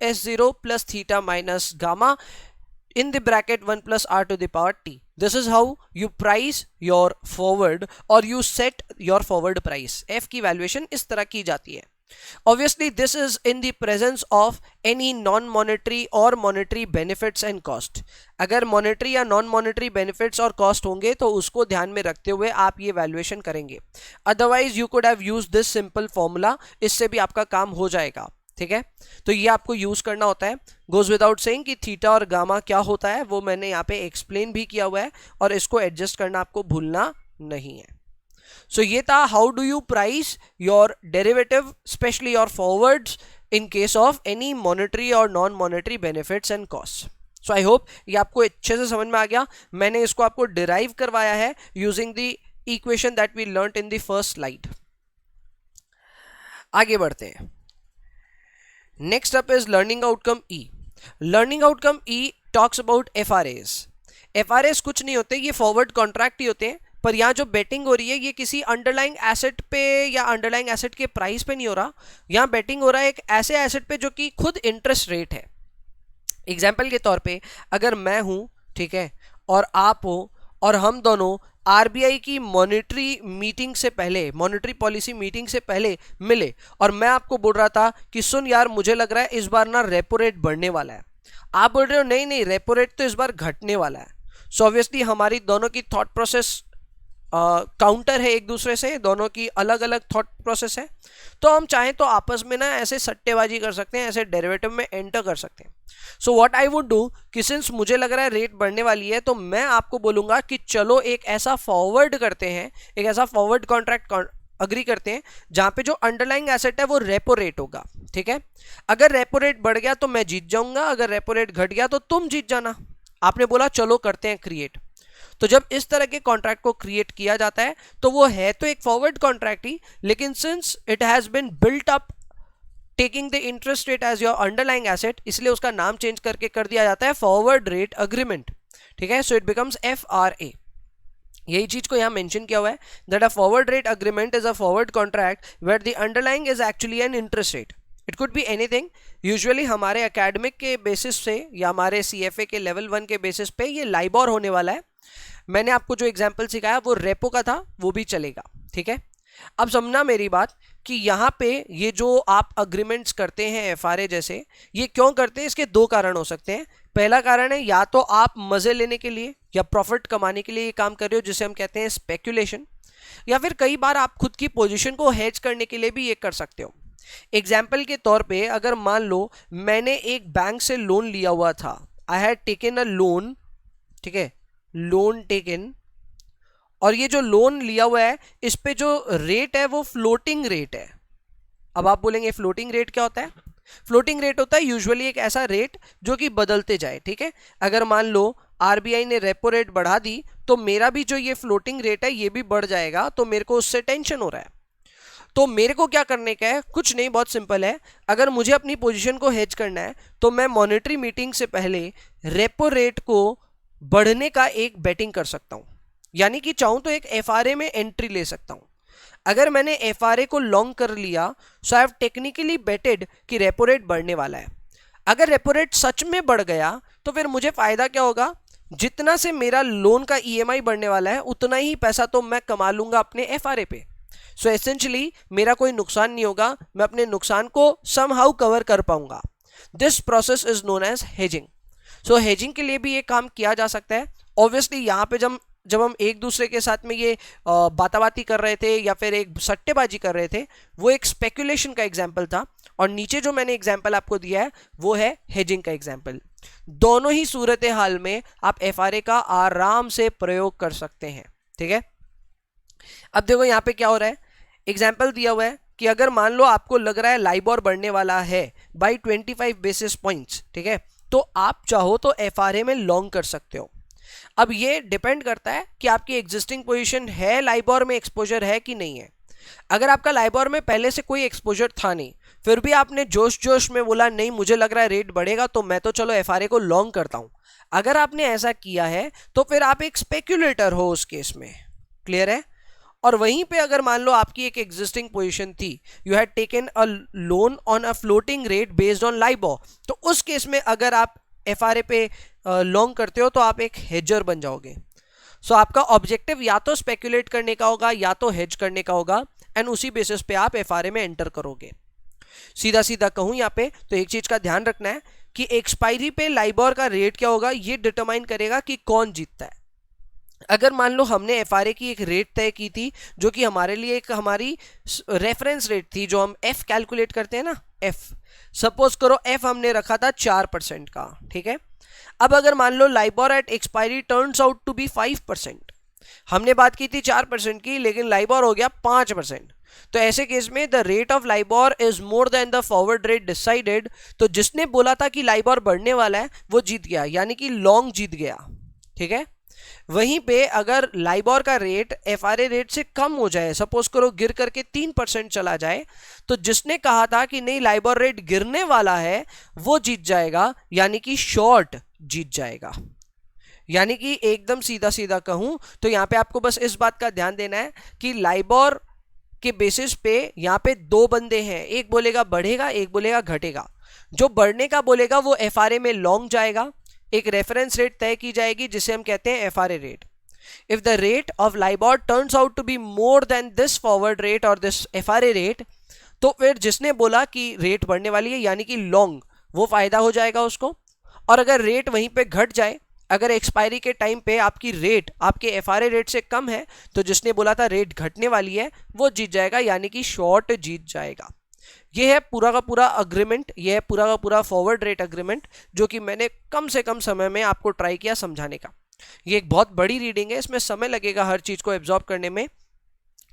[SPEAKER 1] s0 + theta minus gamma in the bracket 1 + r⁻t. This is how you price your forward or you set your forward price. F की वैल्यूएशन इस तरह की जाती है। Obviously this is in the presence of any non-monetary or monetary benefits and cost. अगर monetary या non-monetary benefits और cost होंगे तो उसको ध्यान में रखते हुए आप ये वैल्यूएशन करेंगे। Otherwise you could have used this simple formula, इससे भी आपका काम हो जाएगा। ठीक है, तो ये आपको यूज करना होता है। गोज विदाउट सेइंग कि थीटा और गामा क्या होता है वो मैंने यहाँ पे एक्सप्लेन भी किया हुआ है, और इसको एडजस्ट करना आपको भूलना नहीं है। सो ये था how do you price your derivative, especially your forwards, in case of any monetary और non monetary benefits and cost. So I hope ये आपको अच्छे से समझ में आ गया। मैंने इसको आपको डिराइव करवाया है using the equation that we learned in the first slide. आगे बढ़ते हैं। Next up is learning outcome E. Learning outcome E talks about FRAs. FRAs कुछ नहीं होते, ये फॉरवर्ड कॉन्ट्रैक्ट ही होते हैं, पर यहाँ जो बेटिंग हो रही है ये किसी अंडरलाइंग एसेट पे या अंडरलाइंग एसेट के प्राइस पे नहीं हो रहा। यहाँ बेटिंग हो रहा है एक ऐसे एसेट पे जो कि खुद इंटरेस्ट रेट है। एग्जाम्पल के तौर पे अगर मैं हूँ, ठीक है, और आप हो, और हम दोनों RBI की मॉनेटरी मीटिंग से पहले, मॉनेटरी पॉलिसी मीटिंग से पहले मिले, और मैं आपको बोल रहा था कि सुन यार मुझे लग रहा है इस बार ना रेपो रेट बढ़ने वाला है, आप बोल रहे हो नहीं नहीं रेपो रेट तो इस बार घटने वाला है। सो ऑब्वियसली हमारी दोनों की थॉट प्रोसेस काउंटर है एक दूसरे से, दोनों की अलग अलग थॉट प्रोसेस है। तो हम चाहें तो आपस में ना ऐसे सट्टेबाजी कर सकते हैं, ऐसे डेरिवेटिव में एंटर कर सकते हैं। So what I would do कि सिंस मुझे लग रहा है रेट बढ़ने वाली है, तो मैं आपको बोलूंगा कि चलो एक ऐसा फॉरवर्ड करते हैं, एक ऐसा फॉरवर्ड कॉन्ट्रैक्ट अग्री करते हैं जहां पे जो अंडरलाइंग एसेट है वो रेपो रेट होगा। ठीक है, अगर रेपो रेट बढ़ गया तो मैं जीत जाऊंगा, अगर रेपो रेट घट गया तो तुम जीत जाना। आपने बोला चलो करते हैं क्रिएट। तो जब इस तरह के कॉन्ट्रैक्ट को क्रिएट किया जाता है तो वो है तो एक फॉरवर्ड कॉन्ट्रैक्ट ही, लेकिन since it has been built up taking the interest rate as your underlying asset, इसलिए उसका नाम चेंज करके कर दिया जाता है फॉरवर्ड रेट अग्रीमेंट। ठीक है, सो इट बिकम्स FRA। यही चीज को यहां मेंशन किया हुआ है that a forward rate agreement is a forward contract where the underlying is actually an interest rate. It could be anything. Usually हमारे एकेडमिक के बेसिस से या हमारे CFA के लेवल 1 के बेसिस पे ये लाइबोर होने वाला है। मैंने आपको जो एग्जाम्पल सिखाया वो रेपो का था, वो भी चलेगा। ठीक है, अब समझना मेरी बात कि यहाँ पे ये जो आप अग्रीमेंट्स करते हैं FRA जैसे, ये क्यों करते हैं, इसके दो कारण हो सकते हैं। पहला कारण है या तो आप मजे लेने के लिए या प्रॉफिट कमाने के लिए ये काम कर रहे हो, जिसे हम कहते हैं स्पेक्यूलेशन, या फिर कई बार आप खुद की पोजीशन को हेज करने के लिए भी ये कर सकते हो। एग्जाम्पल के तौर पे अगर मान लो मैंने एक बैंक से लोन लिया हुआ था, I had taken a loan, ठीक है, लोन टेकन, और ये जो लोन लिया हुआ है इस पे जो रेट है वो फ्लोटिंग रेट है। अब आप बोलेंगे फ्लोटिंग रेट क्या होता है? फ्लोटिंग रेट होता है यूजुअली एक ऐसा रेट जो कि बदलते जाए। ठीक है, अगर मान लो RBI ने रेपो रेट बढ़ा दी तो मेरा भी जो ये फ्लोटिंग रेट है ये भी बढ़ जाएगा, तो मेरे को उससे टेंशन हो रहा है। तो मेरे को क्या करने का है? कुछ नहीं, बहुत सिंपल है। अगर मुझे अपनी पोजीशन को हेज करना है तो मैं मॉनेटरी मीटिंग से पहले रेपो रेट को बढ़ने का एक बेटिंग कर सकता हूं, यानी कि चाहूं तो एक FRA में एंट्री ले सकता हूं। अगर मैंने FRA को लॉन्ग कर लिया, सो आई हैव टेक्निकली बेटेड कि रेपो रेट बढ़ने वाला है। अगर रेपो रेट सच में बढ़ गया तो फिर मुझे फायदा क्या होगा? जितना से मेरा लोन का EMI बढ़ने वाला है उतना ही पैसा तो मैं कमा लूंगा अपने FRA पे। सो एसेंशियली मेरा कोई नुकसान नहीं होगा, मैं अपने नुकसान को समहाउ कवर कर पाऊंगा। This process is known as hedging. So hedging के लिए भी ये काम किया जा सकता है। ऑब्वियसली यहाँ पे जब हम एक दूसरे के साथ में ये बाताबाती कर रहे थे या फिर एक सट्टेबाजी कर रहे थे, वो एक स्पेकुलेशन का एग्जाम्पल था, और नीचे जो मैंने एग्जाम्पल आपको दिया है वो है हेजिंग का एग्जाम्पल। दोनों ही सूरत हाल में आप एफआरए का आराम से प्रयोग कर सकते हैं, ठीक है। अब देखो यहाँ पे क्या हो रहा है, एग्जाम्पल दिया हुआ है कि अगर मान लो आपको लग रहा है लाइबोर बढ़ने वाला है बाई 25 बेसिस पॉइंट्स, ठीक है, तो आप चाहो तो एफआरए में लॉन्ग कर सकते हो। अब ये डिपेंड करता है कि आपकी एग्जिस्टिंग पोजीशन है, लाइबोर में एक्सपोजर है कि नहीं है। अगर आपका लाइबोर में पहले से कोई एक्सपोजर था नहीं, फिर भी आपने जोश जोश में बोला नहीं मुझे लग रहा है रेट बढ़ेगा तो मैं तो चलो एफआरए को लॉन्ग करता हूं, अगर आपने ऐसा किया है तो फिर आप एक स्पेक्यूलेटर हो उस केस में। क्लियर है। और वहीं पे अगर मान लो आपकी एक एग्जिस्टिंग पोजीशन थी, you had taken a loan on a floating rate based on LIBOR, तो उस केस में अगर आप एफआरए पे लॉन्ग करते हो तो आप एक हेजर बन जाओगे। सो आपका ऑब्जेक्टिव या तो स्पेक्यूलेट करने का होगा या तो हेज करने का होगा, एंड उसी बेसिस पे आप एफआरए में एंटर करोगे। सीधा सीधा कहूं यहाँ पे तो एक चीज का ध्यान रखना है कि एक्सपायरी पे लाइबोर का रेट क्या होगा ये डिटरमाइन करेगा कि कौन जीतता है। अगर मान लो हमने एफआरए की एक रेट तय की थी जो कि हमारे लिए एक हमारी रेफरेंस रेट थी, जो हम एफ कैलकुलेट करते हैं ना, एफ, सपोज करो एफ हमने रखा था 4% का, ठीक है। अब अगर मान लो LIBOR at expiry turns out to be 5%, हमने बात की थी 4% की लेकिन लाइबोर हो गया 5%, तो ऐसे केस में the rate of LIBOR is more than the forward rate decided, तो जिसने बोला था कि लाइबोर बढ़ने वाला है वो जीत गया, यानी कि लॉन्ग जीत गया, ठीक है। वहीं पे अगर लाइबोर का रेट एफआरए रेट से कम हो जाए, सपोज करो गिर करके 3% चला जाए, तो जिसने कहा था कि नहीं लाइबोर रेट गिरने वाला है वो जीत जाएगा, यानी कि शॉर्ट जीत जाएगा। यानी कि एकदम सीधा सीधा कहूं तो यहां पे आपको बस इस बात का ध्यान देना है कि लाइबोर के बेसिस पे यहां पे दो बंदे हैं, एक बोलेगा बढ़ेगा एक बोलेगा घटेगा। जो बढ़ने का बोलेगा वो एफआरए में लॉन्ग जाएगा, एक रेफरेंस रेट तय की जाएगी जिसे हम कहते हैं FRA rate. If the rate of LIBOR turns out to be more than this forward rate और दिस एफआरए रेट, तो फिर जिसने बोला कि रेट बढ़ने वाली है यानी कि लॉन्ग, वो फायदा हो जाएगा उसको। और अगर रेट वहीं पे घट जाए, अगर एक्सपायरी के टाइम पे आपकी रेट आपके एफआरए रेट से कम है, तो जिसने बोला था रेट घटने वाली है वो जीत जाएगा, यानी कि शॉर्ट जीत जाएगा। ये है पूरा का पूरा अग्रीमेंट, ये है पूरा का पूरा फॉरवर्ड रेट अग्रीमेंट, जो कि मैंने कम से कम समय में आपको ट्राई किया समझाने का। ये एक बहुत बड़ी रीडिंग है, इसमें समय लगेगा हर चीज को एब्जॉर्ब करने में।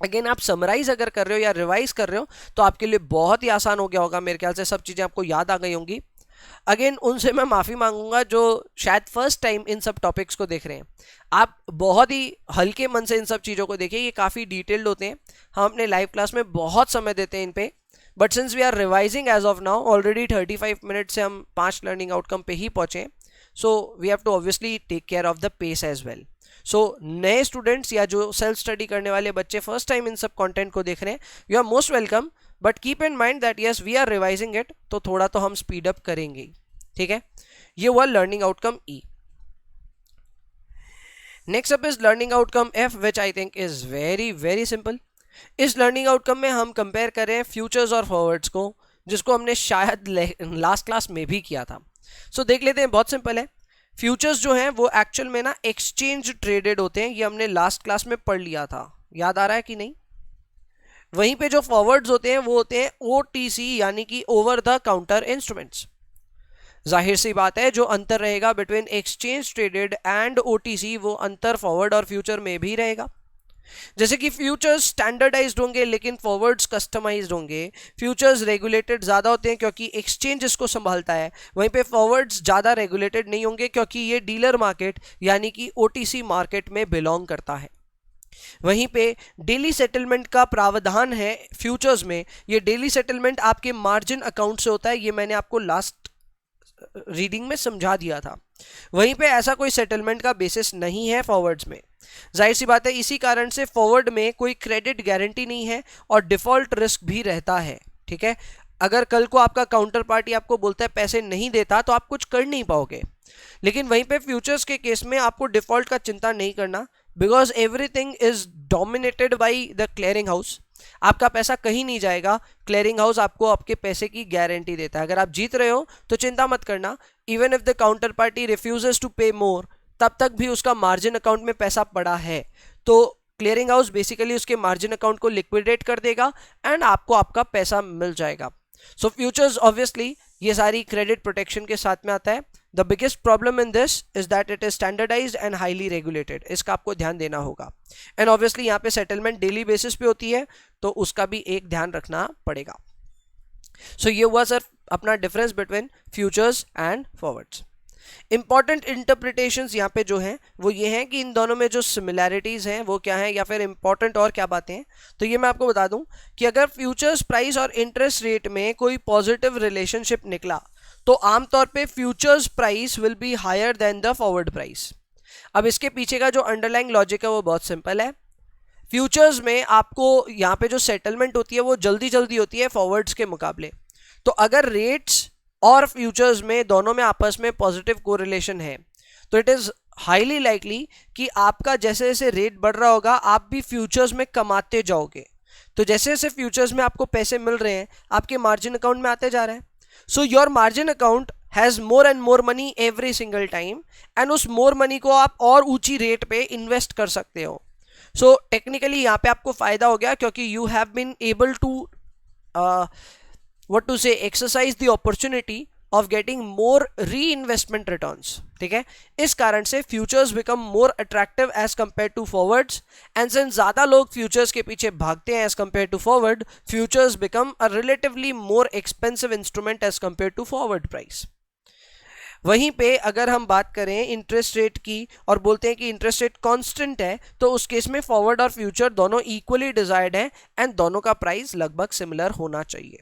[SPEAKER 1] अगेन आप समराइज अगर कर रहे हो या रिवाइज कर रहे हो तो आपके लिए बहुत ही आसान हो गया होगा, मेरे ख्याल से सब चीजें आपको याद आ गई होंगी। अगेन उनसे मैं माफी मांगूंगा जो शायद फर्स्ट टाइम इन सब टॉपिक्स को देख रहे हैं। आप बहुत ही हल्के मन से इन सब चीजों को देखिए, ये काफी डिटेल्ड होते हैं, हम अपने लाइव क्लास में बहुत समय देते हैं इन पे, but since we are revising as of now already 35 minute से हम 5 लर्निंग आउटकम पे ही पहुंचे, so we have to obviously take care of the pace as well. So नए स्टूडेंट्स या जो सेल्फ स्टडी करने वाले बच्चे फर्स्ट टाइम इन सब कंटेंट को देख रहे हैं, you are most welcome, but keep in mind that yes we are revising it, तो थोड़ा तो हम स्पीड अप करेंगे, ठीक है। ये हुआ learning outcome E. Next up is learning outcome F, which I think is very very simple. इस लर्निंग आउटकम में हम कंपेयर कर रहे हैं फ्यूचर्स और फॉरवर्ड्स को, जिसको हमने शायद लास्ट क्लास में भी किया था। सो देख लेते हैं, बहुत सिंपल है। फ्यूचर्स जो हैं वो एक्चुअल में ना एक्सचेंज ट्रेडेड होते हैं, ये हमने लास्ट क्लास में पढ़ लिया था, याद आ रहा है कि नहीं। वहीं पे जो फॉरवर्ड्स होते हैं वो होते हैं OTC, यानी कि ओवर द काउंटर इंस्ट्रूमेंट्स। जाहिर सी बात है जो अंतर रहेगा between exchange traded and OTC, वो अंतर फॉरवर्ड और फ्यूचर में भी रहेगा। जैसे कि फ्यूचर्स स्टैंडर्डाइज्ड होंगे लेकिन फॉरवर्ड्स कस्टमाइज्ड होंगे। फ्यूचर्स रेगुलेटेड ज्यादा होते हैं क्योंकि एक्सचेंज इसको संभालता है, वहीं पे फॉरवर्ड्स ज्यादा रेगुलेटेड नहीं होंगे क्योंकि ये डीलर मार्केट यानी कि OTC मार्केट में बिलोंग करता है। वहीं पे डेली सेटलमेंट का प्रावधान है फ्यूचर्स में, ये डेली सेटलमेंट आपके मार्जिन अकाउंट से होता है, ये मैंने आपको लास्ट रीडिंग में समझा दिया था। वहीं पे ऐसा कोई सेटलमेंट का बेसिस नहीं है फॉरवर्ड्स में, जाहिर सी बात है, इसी कारण से फॉरवर्ड में कोई क्रेडिट गारंटी नहीं है और डिफॉल्ट रिस्क भी रहता है, ठीक है। अगर कल को आपका काउंटर पार्टी आपको बोलता है पैसे नहीं देता तो आप कुछ कर नहीं पाओगे, लेकिन वहीं पे फ्यूचर्स के केस में आपको डिफॉल्ट का चिंता नहीं करना, because everything is dominated by the clearing house. आपका पैसा कहीं नहीं जाएगा, क्लियरिंग हाउस आपको आपके पैसे की गारंटी देता है। अगर आप जीत रहे हो तो चिंता मत करना, even if the counter party refuses to pay more, तब तक भी उसका मार्जिन अकाउंट में पैसा पड़ा है, तो क्लियरिंग हाउस बेसिकली उसके मार्जिन अकाउंट को लिक्विडेट कर देगा एंड आपको आपका पैसा मिल जाएगा। सो फ्यूचर्स ऑब्वियसली ये सारी क्रेडिट प्रोटेक्शन के साथ में आता है। The biggest problem in this is that it is standardised and highly regulated, इसका आपको ध्यान देना होगा। एंड ऑब्वियसली यहाँ पे सेटलमेंट डेली बेसिस पे होती है, तो उसका भी एक ध्यान रखना पड़ेगा। सो ये हुआ सर अपना difference between futures and forwards. Important interpretations यहाँ पे जो हैं वो ये हैं कि इन दोनों में जो सिमिलैरिटीज हैं वो क्या हैं, या फिर इंपॉर्टेंट और क्या बातें हैं। तो ये मैं आपको बता दूं कि अगर फ्यूचर्स प्राइस और इंटरेस्ट रेट में कोई पॉजिटिव रिलेशनशिप निकला तो आमतौर पे futures price will be higher than the forward price. अब इसके पीछे का जो अंडरलाइंग लॉजिक है वो बहुत सिंपल है। फ्यूचर्स में आपको यहाँ पे जो सेटलमेंट होती है वो जल्दी जल्दी होती है फॉरवर्ड्स के मुकाबले। तो अगर रेट्स और फ्यूचर्स में दोनों में आपस में पॉजिटिव कोरिलेशन है तो इट इज हाईली लाइकली कि आपका जैसे जैसे रेट बढ़ रहा होगा आप भी फ्यूचर्स में कमाते जाओगे। तो जैसे जैसे फ्यूचर्स में आपको पैसे मिल रहे हैं आपके मार्जिन अकाउंट में आते जा रहे हैं। So your margin account has more and more money every single time, and उस मोर मनी को आप और ऊंची रेट पे इन्वेस्ट कर सकते हो। सो टेक्निकली यहाँ पे आपको फायदा हो गया क्योंकि you have been able to what to say exercise the opportunity of getting more reinvestment returns। ठीक है, इस कारण से futures become more attractive as compare to forwards, and since ज्यादा लोग फ्यूचर्स के पीछे भागते हैं as compare to forward, futures become a relatively more expensive instrument as compare to forward price. वहीं पे अगर हम बात करें इंटरेस्ट रेट की और बोलते हैं कि इंटरेस्ट रेट कांस्टेंट है, तो उस केस में फॉरवर्ड और फ्यूचर दोनों इक्वली डिजायर्ड हैं एंड दोनों का प्राइस लगभग सिमिलर होना चाहिए।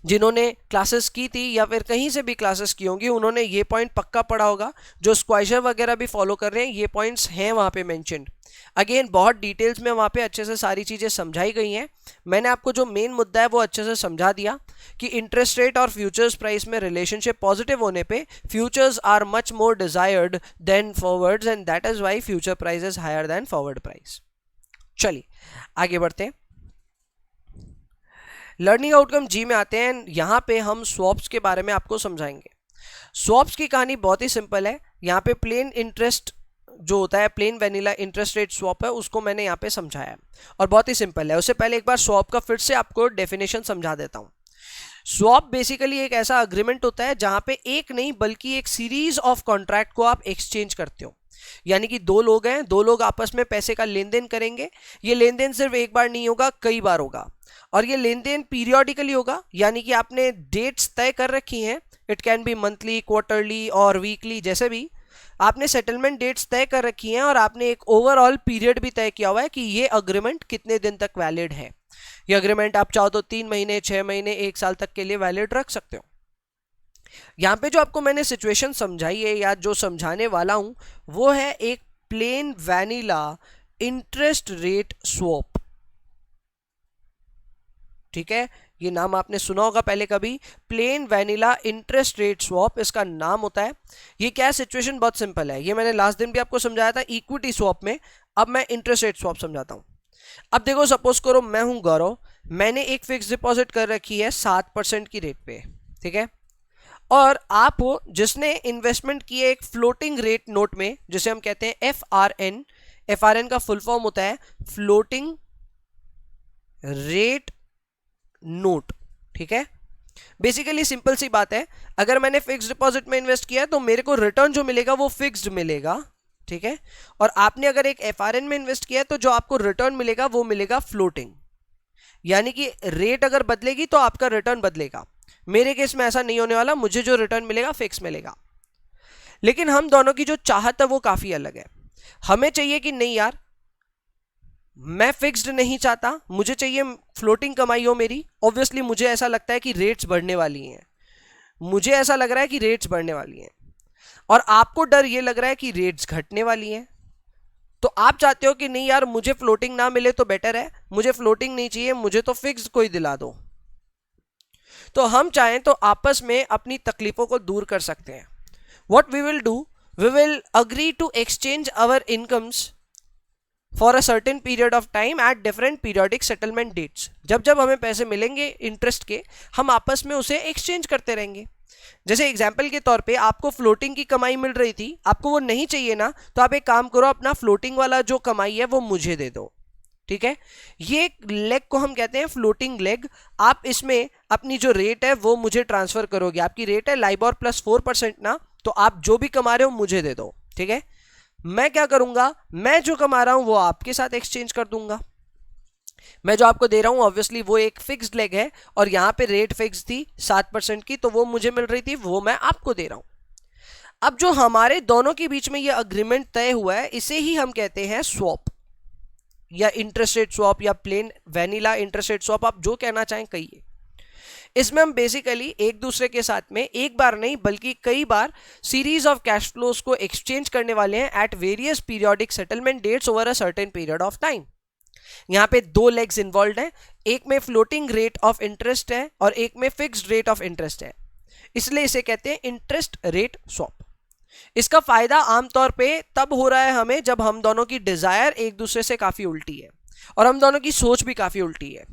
[SPEAKER 1] जिन्होंने क्लासेस की थी या फिर कहीं से भी क्लासेस की होंगी उन्होंने ये पॉइंट पक्का पढ़ा होगा। जो स्क्वाइजर वगैरह भी फॉलो कर रहे हैं ये पॉइंट्स हैं वहाँ पे मेंशन्ड। अगेन बहुत डिटेल्स में वहाँ पे अच्छे से सारी चीज़ें समझाई गई हैं। मैंने आपको जो मेन मुद्दा है वो अच्छे से समझा दिया कि इंटरेस्ट रेट और फ्यूचर्स प्राइस में रिलेशनशिप पॉजिटिव होने पे futures are much more desired than forwards, and that is why future price is higher than forward price. चलिए आगे बढ़ते हैं, लर्निंग आउटकम जी में आते हैं। यहाँ पे हम स्वॉप्स के बारे में आपको समझाएंगे। स्वॉप्स की कहानी बहुत ही सिंपल है। यहाँ पे प्लेन इंटरेस्ट जो होता है, plain vanilla interest rate swap है, उसको मैंने यहाँ पे समझाया है और बहुत ही सिंपल है। उससे पहले एक बार स्वॉप का फिर से आपको डेफिनेशन समझा देता हूँ। स्वॉप बेसिकली एक ऐसा अग्रीमेंट होता है जहाँ पे एक नहीं बल्कि एक सीरीज ऑफ कॉन्ट्रैक्ट को आप एक्सचेंज करते हो। यानी कि दो लोग हैं, दो लोग आपस में पैसे का लेन देन करेंगे। ये लेन देन सिर्फ एक बार नहीं होगा, कई बार होगा, और ये लेन देन पीरियोडिकली होगा। यानी कि आपने डेट्स तय कर रखी हैं, it can B monthly, quarterly और वीकली, जैसे भी आपने सेटलमेंट डेट्स तय कर रखी हैं और आपने एक ओवरऑल पीरियड भी तय किया हुआ है कि ये अग्रीमेंट कितने दिन तक वैलिड है। ये अग्रीमेंट आप चाहो तो 3 महीने, 6 महीने, 1 साल तक के लिए वैलिड रख सकते हो। यहाँ पे जो आपको मैंने सिचुएशन समझाई है या जो समझाने वाला हूं वो है एक plain vanilla interest rate swap. ठीक है, ये नाम आपने सुना होगा पहले कभी, plain vanilla interest rate swap इसका नाम होता है। ये क्या सिचुएशन बहुत सिंपल है, ये मैंने लास्ट दिन भी आपको समझाया था इक्विटी स्वॉप में। अब मैं इंटरेस्ट रेट स्वॉप समझाता हूं। अब देखो, सपोज करो मैं हूं गौरव, मैंने एक फिक्स डिपॉजिट कर रखी है 7% की रेट पे। ठीक है, और आप हो जिसने इन्वेस्टमेंट की है एक फ्लोटिंग रेट नोट में, जिसे हम कहते हैं FRN। FRN का फुल फॉर्म होता है फ्लोटिंग रेट नोट। ठीक है, बेसिकली सिंपल सी बात है, अगर मैंने फिक्स डिपॉजिट में इन्वेस्ट किया है तो मेरे को रिटर्न जो मिलेगा वो फिक्स्ड मिलेगा। ठीक है, और आपने अगर एक FRN में इन्वेस्ट किया है तो जो आपको रिटर्न मिलेगा वो मिलेगा फ्लोटिंग। यानी कि रेट अगर बदलेगी तो आपका रिटर्न बदलेगा। मेरे केस में ऐसा नहीं होने वाला, मुझे जो रिटर्न मिलेगा फिक्स मिलेगा। लेकिन हम दोनों की जो चाहत है वो काफी अलग है। हमें चाहिए कि नहीं यार, मैं फिक्स्ड नहीं चाहता, मुझे चाहिए फ्लोटिंग कमाई हो मेरी। ऑब्वियसली मुझे ऐसा लगता है कि रेट्स बढ़ने वाली हैं, मुझे ऐसा लग रहा है कि रेट्स बढ़ने वाली हैं, और आपको डर ये लग रहा है कि रेट्स घटने वाली हैं। तो आप चाहते हो कि नहीं यार, मुझे फ्लोटिंग ना मिले तो बेटर है, मुझे फ्लोटिंग नहीं चाहिए, मुझे तो फिक्स्ड कोई दिला दो। तो हम चाहें तो आपस में अपनी तकलीफों को दूर कर सकते हैं। What we will do, we will agree to exchange our incomes for a certain period of time at different periodic settlement dates. जब जब हमें पैसे मिलेंगे इंटरेस्ट के, हम आपस में उसे एक्सचेंज करते रहेंगे। जैसे एग्जाम्पल के तौर पे आपको फ्लोटिंग की कमाई मिल रही थी, आपको वो नहीं चाहिए ना, तो आप एक काम करो, अपना फ्लोटिंग वाला जो कमाई है वो मुझे दे दो, ठीक है। ये लेग को हम कहते हैं फ्लोटिंग लेग। आप इसमें अपनी जो रेट है वो मुझे ट्रांसफर करोगे। आपकी रेट है लाइबोर प्लस 4% ना, तो आप जो भी कमा रहे हो मुझे दे दो, ठीक है। मैं क्या करूंगा, मैं जो कमा रहा हूं वो आपके साथ एक्सचेंज कर दूंगा। मैं जो आपको दे रहा हूं ऑब्वियसली वो एक फिक्स्ड लेग है, और यहां पे रेट फिक्स थी 7% की, तो वो मुझे मिल रही थी, वो मैं आपको दे रहा हूं। अब जो हमारे दोनों के बीच में ये अग्रीमेंट तय हुआ है, इसे ही हम कहते हैं स्वैप, या इंटरेस्ट रेट स्वैप, या plain vanilla interest rate swap, आप जो कहना चाहें कहिए। इसमें हम बेसिकली एक दूसरे के साथ में एक बार नहीं बल्कि कई बार सीरीज ऑफ कैश फ्लोज को एक्सचेंज करने वाले हैं at various periodic settlement dates over a certain period of time. यहां पे दो लेग्स इन्वॉल्व हैं, एक में फ्लोटिंग रेट ऑफ इंटरेस्ट है और एक में फिक्स्ड रेट ऑफ इंटरेस्ट है, इसलिए इसे कहते हैं इंटरेस्ट रेट स्वैप। इसका फायदा आमतौर पे तब हो रहा है हमें जब हम दोनों की डिजायर एक दूसरे से काफी उल्टी है और हम दोनों की सोच भी काफी उल्टी है।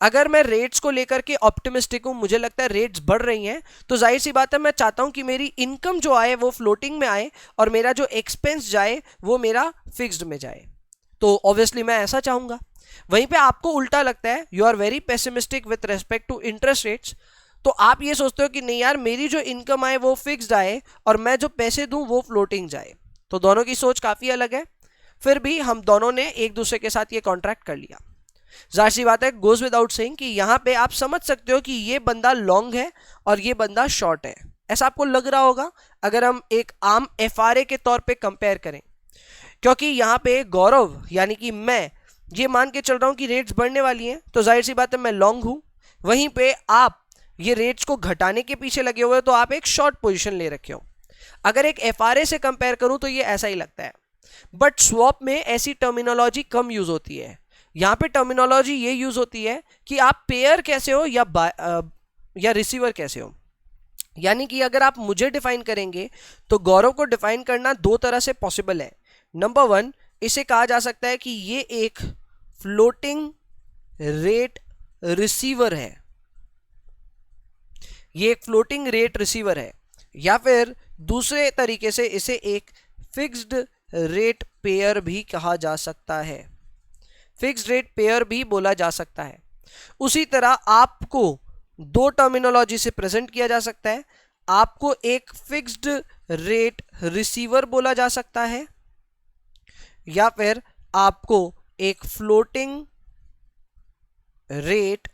[SPEAKER 1] अगर मैं रेट्स को लेकर के ऑप्टिमिस्टिक हूं, मुझे लगता है रेट्स बढ़ रही हैं, तो जाहिर सी बात है मैं चाहता हूं कि मेरी इनकम जो आए वो फ्लोटिंग में आए और मेरा जो एक्सपेंस जाए वो मेरा फिक्स्ड में जाए, तो ऑब्वियसली मैं ऐसा चाहूंगा। वहीं पे आपको उल्टा लगता है, you are very pessimistic with respect to interest rates, तो आप ये सोचते हो कि नहीं यार, मेरी जो इनकम आए वो फिक्स्ड आए और मैं जो पैसे दूं वो फ्लोटिंग जाए। तो दोनों की सोच काफी अलग है, फिर भी हम दोनों ने एक दूसरे के साथ ये कॉन्ट्रैक्ट कर लिया। जाहिर सी बात है, गोज विदाउट सेइंग कि यहां पे आप समझ सकते हो कि ये बंदा लॉन्ग है और ये बंदा शॉर्ट है। ऐसा आपको लग रहा होगा अगर हम एक आम एफआरए के तौर पे कंपेयर करें, क्योंकि यहां पे गौरव यानी कि मैं ये मान के चल रहा हूं कि रेट्स बढ़ने वाली हैं, तो जाहिर सी बात है मैं लॉन्ग हूं। वहीं पे आप ये रेट्स को घटाने के पीछे लगे हुए हो, तो आप एक शॉर्ट पोजीशन ले रखे हो। अगर एक एफआरए से कंपेयर करूं तो ये ऐसा ही लगता है, बट स्वैप में ऐसी टर्मिनोलॉजी कम यूज होती है। यहां पे टर्मिनोलॉजी ये यूज होती है कि आप पेयर कैसे हो या रिसीवर कैसे हो। यानी कि अगर आप मुझे डिफाइन करेंगे तो गौरव को डिफाइन करना दो तरह से पॉसिबल है। नंबर 1, इसे कहा जा सकता है कि ये एक फ्लोटिंग रेट रिसीवर है, ये एक फ्लोटिंग रेट रिसीवर है, या फिर दूसरे तरीके से इसे एक फिक्स्ड रेट पेयर भी कहा जा सकता है, फिक्स्ड रेट पेयर भी बोला जा सकता है। उसी तरह आपको दो टर्मिनोलॉजी से प्रेजेंट किया जा सकता है, आपको एक फिक्स्ड रेट रिसीवर बोला जा सकता है, या फिर आपको एक फ्लोटिंग रेट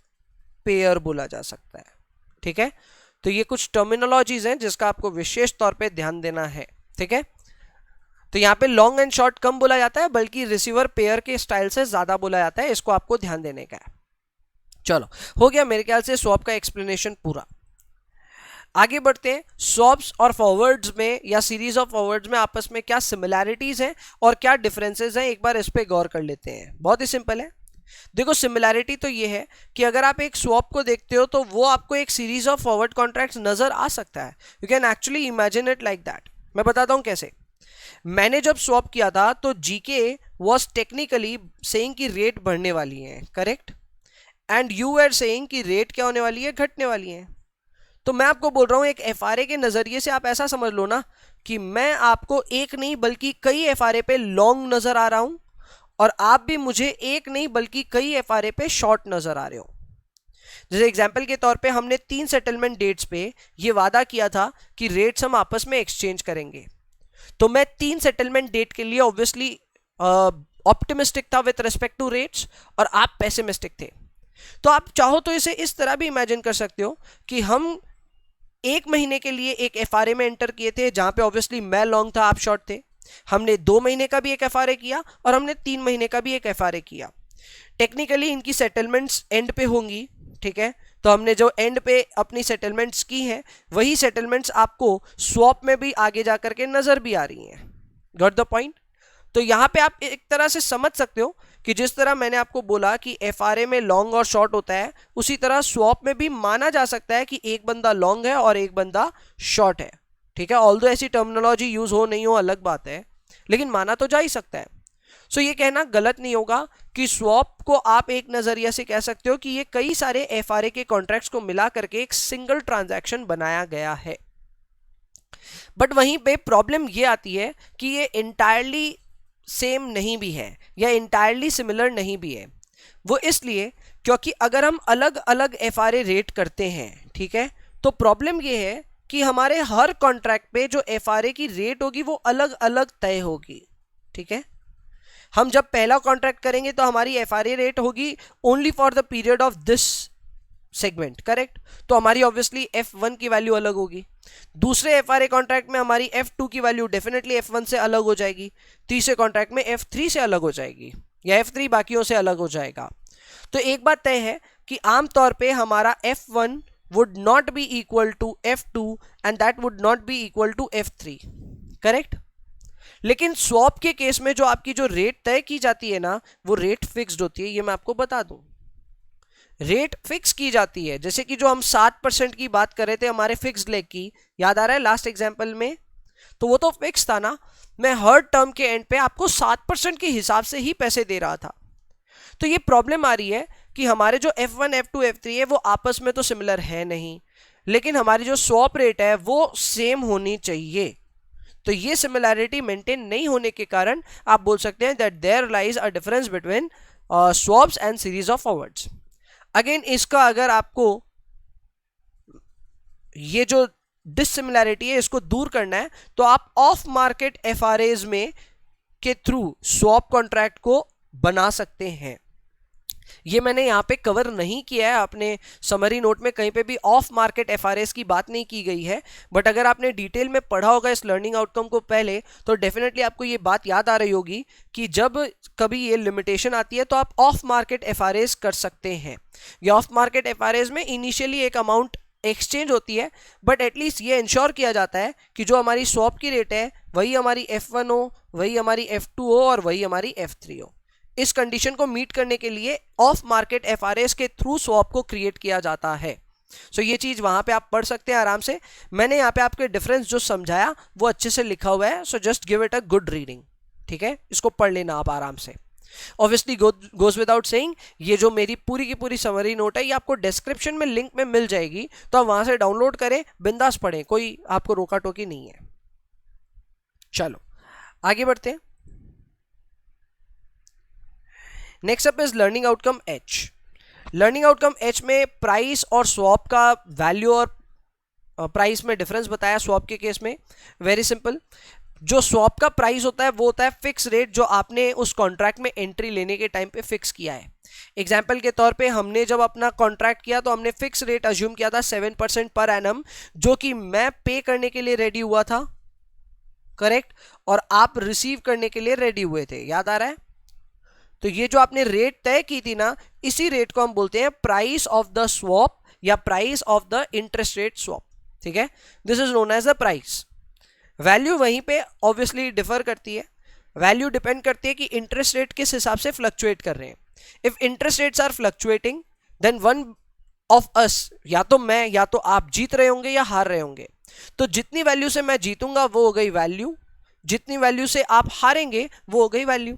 [SPEAKER 1] पेयर बोला जा सकता है, ठीक है। तो ये कुछ टर्मिनोलॉजीज हैं जिसका आपको विशेष तौर पे ध्यान देना है, ठीक है। तो यहां पे लॉन्ग एंड शॉर्ट कम बोला जाता है, बल्कि रिसीवर पेयर के स्टाइल से ज्यादा बोला जाता है, इसको आपको ध्यान देने का है। चलो, हो गया मेरे ख्याल से स्वैप का एक्सप्लेनेशन पूरा। आगे बढ़ते हैं, स्वैप्स और फॉरवर्ड्स में या सीरीज ऑफ फॉरवर्ड्स में आपस में क्या सिमिलैरिटीज हैं और क्या डिफरेंसेस हैं, एक बार इस पे गौर कर लेते हैं। बहुत ही सिंपल है। देखो, सिमिलैरिटी तो ये है कि अगर आप एक स्वैप को देखते हो तो वो आपको एक सीरीज ऑफ फॉरवर्ड कॉन्ट्रैक्ट्स नजर आ सकता है। You can actually imagine it like that. मैं बताता हूं कैसे। मैंने जब स्वैप किया था तो जीके वाज टेक्निकली सेइंग कि रेट बढ़ने वाली है, correct, and you are saying कि रेट क्या होने वाली है, घटने वाली है। तो मैं आपको बोल रहा हूं एक एफआरए के नजरिए से आप ऐसा समझ लो ना कि मैं आपको एक नहीं बल्कि कई एफआरए पे लॉन्ग नजर आ रहा हूं और आप भी मुझे एक नहीं बल्कि कई एफआरए पे शॉर्ट नजर आ रहे हो। जैसे एग्जांपल के तौर पे हमने 3 सेटलमेंट डेट्स पे ये वादा किया था कि रेट्स हम आपस में एक्सचेंज करेंगे, तो मैं 3 सेटलमेंट डेट के लिए ऑब्वियसली ऑप्टिमिस्टिक था विथ रिस्पेक्ट टू रेट्स और आप पेसिमिस्टिक थे। तो आप चाहो तो इसे इस तरह भी इमेजिन कर सकते हो कि हम 1 महीने के लिए एक एफआरए में एंटर किए थे जहां पे ऑब्वियसली मैं लॉन्ग था, आप शॉर्ट थे। हमने 2 महीने का भी एक एफआरए किया और हमने 3 महीने का भी एक एफआरए किया। टेक्निकली इनकी सेटलमेंट्स एंड पे होंगी, ठीक है। तो हमने जो एंड पे अपनी सेटलमेंट्स की हैं वही सेटलमेंट्स आपको स्वैप में भी आगे जाकर के नजर भी आ रही हैं। Got the point. तो यहां पे आप एक तरह से समझ सकते हो कि जिस तरह मैंने आपको बोला कि एफआरए में लॉन्ग और शॉर्ट होता है, उसी तरह स्वैप में भी माना जा सकता है कि एक बंदा लॉन्ग है और एक बंदा शॉर्ट है, ठीक है। ऑल्दो ऐसी टर्मिनोलॉजी यूज हो नहीं हो अलग बात है, लेकिन माना तो जा ही सकता है। सो ये कहना गलत नहीं होगा कि स्वैप को आप एक नजरिया से कह सकते हो कि ये कई सारे एफआरए के कॉन्ट्रैक्ट्स को मिला करके एक सिंगल ट्रांजैक्शन बनाया गया है। बट वहीं पे प्रॉब्लम ये आती है कि ये इंटायरली सेम नहीं भी है या इंटायरली सिमिलर नहीं भी है। वो इसलिए क्योंकि अगर हम अलग अलग एफआरए रेट करते हैं, ठीक है, तो प्रॉब्लम ये है कि हमारे हर कॉन्ट्रैक्ट पे जो एफआरए की रेट होगी वो अलग अलग तय होगी। ठीक है, हम जब पहला कॉन्ट्रैक्ट करेंगे तो हमारी एफआरए रेट होगी only for the period of this segment, correct. तो हमारी ऑब्वियसली F1 की वैल्यू अलग होगी। दूसरे एफआरए कॉन्ट्रैक्ट में हमारी F2 की वैल्यू डेफिनेटली F1 से अलग हो जाएगी। तीसरे कॉन्ट्रैक्ट में F3 से अलग हो जाएगी या F3 बाकियों से अलग हो जाएगा। तो एक बात तय है कि आमतौर पे हमारा F1 would not be equal to F2 and that would not be equal to F3, correct. लेकिन स्वैप के केस में जो आपकी जो रेट तय की जाती है ना, वो रेट फिक्स्ड होती है। ये मैं आपको बता दूं, रेट फिक्स की जाती है। जैसे कि जो हम 7% की बात कर रहे थे हमारे फिक्स्ड लेग की, याद आ रहा है लास्ट एग्जांपल में, तो वो तो फिक्स था ना। मैं हर टर्म के एंड पे आपको 7% के हिसाब से ही पैसे दे रहा था। तो ये प्रॉब्लम आ रही है कि हमारे जो F1, F2, F3 है वो आपस में तो सिमिलर है नहीं, लेकिन हमारी जो स्वैप रेट है वो सेम होनी चाहिए। तो ये सिमिलैरिटी मेंटेन नहीं होने के कारण आप बोल सकते हैं that there lies a difference between swaps and series of forwards. Again इसका अगर आपको ये जो डिसिमिलैरिटी है इसको दूर करना है तो आप ऑफ मार्केट एफआरएज में के थ्रू स्वैप कॉन्ट्रैक्ट को बना सकते हैं। ये मैंने यहाँ पे कवर नहीं किया है, अपने समरी नोट में कहीं पे भी ऑफ मार्केट एफआरएस की बात नहीं की गई है। बट अगर आपने डिटेल में पढ़ा होगा इस लर्निंग आउटकम को पहले, तो डेफिनेटली आपको ये बात याद आ रही होगी कि जब कभी ये लिमिटेशन आती है तो आप ऑफ मार्केट एफआरएस कर सकते हैं। ये ऑफ मार्केट एफआरएस में इनिशियली एक अमाउंट एक्सचेंज होती है, बट एटलीस्ट ये इंश्योर किया जाता है कि जो हमारी स्वैप की रेट है वही हमारी F1 हो, वही हमारी F2 हो और वही हमारी F3 हो। इस कंडीशन को मीट करने के लिए ऑफ मार्केट एफआरएस के थ्रू स्वैप को क्रिएट किया जाता है। सो ये चीज वहां पे आप पढ़ सकते हैं आराम से। मैंने यहाँ पे आपके डिफरेंस जो समझाया वो अच्छे से लिखा हुआ है, so just give it a good reading. ठीक है, इसको पढ़ लेना आप आराम से। ऑब्वियसली गोज विदाउट सेइंग, ये जो मेरी पूरी की पूरी समरी नोट है ये आपको डिस्क्रिप्शन में लिंक में मिल जाएगी, तो आप वहां से डाउनलोड करें, बिंदास पढ़ें, कोई आपको रोका टोकी नहीं है। चलो आगे बढ़ते हैं। Next up is learning outcome H। Learning outcome H में प्राइस और स्वैप का वैल्यू और प्राइस में डिफरेंस बताया स्वैप के केस में। वेरी सिंपल, जो स्वैप का प्राइस होता है वो होता है फिक्स रेट जो आपने उस कॉन्ट्रैक्ट में एंट्री लेने के टाइम पे फिक्स किया है। एग्जाम्पल के तौर पे हमने जब अपना कॉन्ट्रैक्ट किया तो हमने फिक्स रेट अज्यूम किया था 7% पर एनम, जो कि मैं पे करने के लिए रेडी हुआ था, करेक्ट, और आप रिसीव करने के लिए रेडी हुए थे। याद आ रहा है? तो ये जो आपने रेट तय की थी ना, इसी रेट को हम बोलते हैं प्राइस ऑफ द स्वैप या price of the interest rate swap. ठीक है, this is known as the price. Value वहीं पे ऑब्वियसली डिफर करती है। वैल्यू डिपेंड करती है कि इंटरेस्ट रेट किस हिसाब से फ्लक्चुएट कर रहे हैं। If interest rates are fluctuating then one of us, या तो मैं या तो आप जीत रहे होंगे या हार रहे होंगे। तो जितनी वैल्यू से मैं जीतूंगा वो हो गई वैल्यू, जितनी वैल्यू से आप हारेंगे वो हो गई वैल्यू।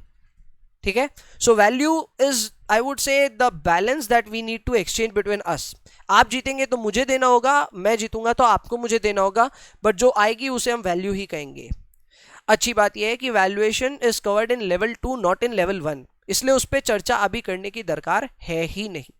[SPEAKER 1] ठीक है, so value is I would say the balance that we need to exchange between us. आप जीतेंगे तो मुझे देना होगा, मैं जीतूंगा तो आपको मुझे देना होगा, बट जो आएगी उसे हम वैल्यू ही कहेंगे। अच्छी बात यह है कि valuation is covered in level 2 not in level 1, इसलिए उस पर चर्चा अभी करने की दरकार है ही नहीं।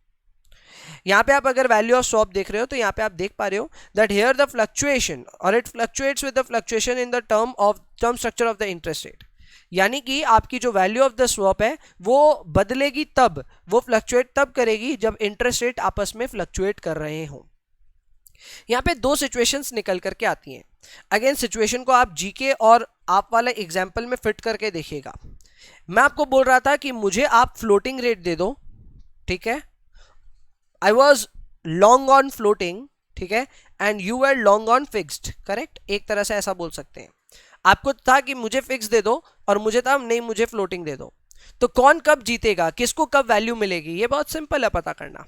[SPEAKER 1] यहाँ पे आप अगर वैल्यू ऑफ स्वैप देख रहे हो तो यहाँ पे आप देख पा रहे हो दैट हियर द फ्लक्चुएशन और it fluctuates with the fluctuation in the term structure of the interest rate. यानी कि आपकी जो वैल्यू ऑफ द स्वैप है वो बदलेगी तब, वो फ्लक्चुएट तब करेगी जब इंटरेस्ट रेट आपस में फ्लक्चुएट कर रहे हो। यहाँ पे दो सिचुएशंस निकल करके आती हैं। अगेन सिचुएशन को आप जीके और आप वाला एग्जाम्पल में फिट करके देखिएगा। मैं आपको बोल रहा था कि मुझे आप फ्लोटिंग रेट दे दो, ठीक है, I was long on floating, ठीक है, and you are long on fixed, correct. एक तरह से ऐसा बोल सकते हैं। आपको था कि मुझे फिक्स दे दो और मुझे था नहीं मुझे फ्लोटिंग दे दो। तो कौन कब जीतेगा, किसको कब वैल्यू मिलेगी, ये बहुत सिंपल है पता करना।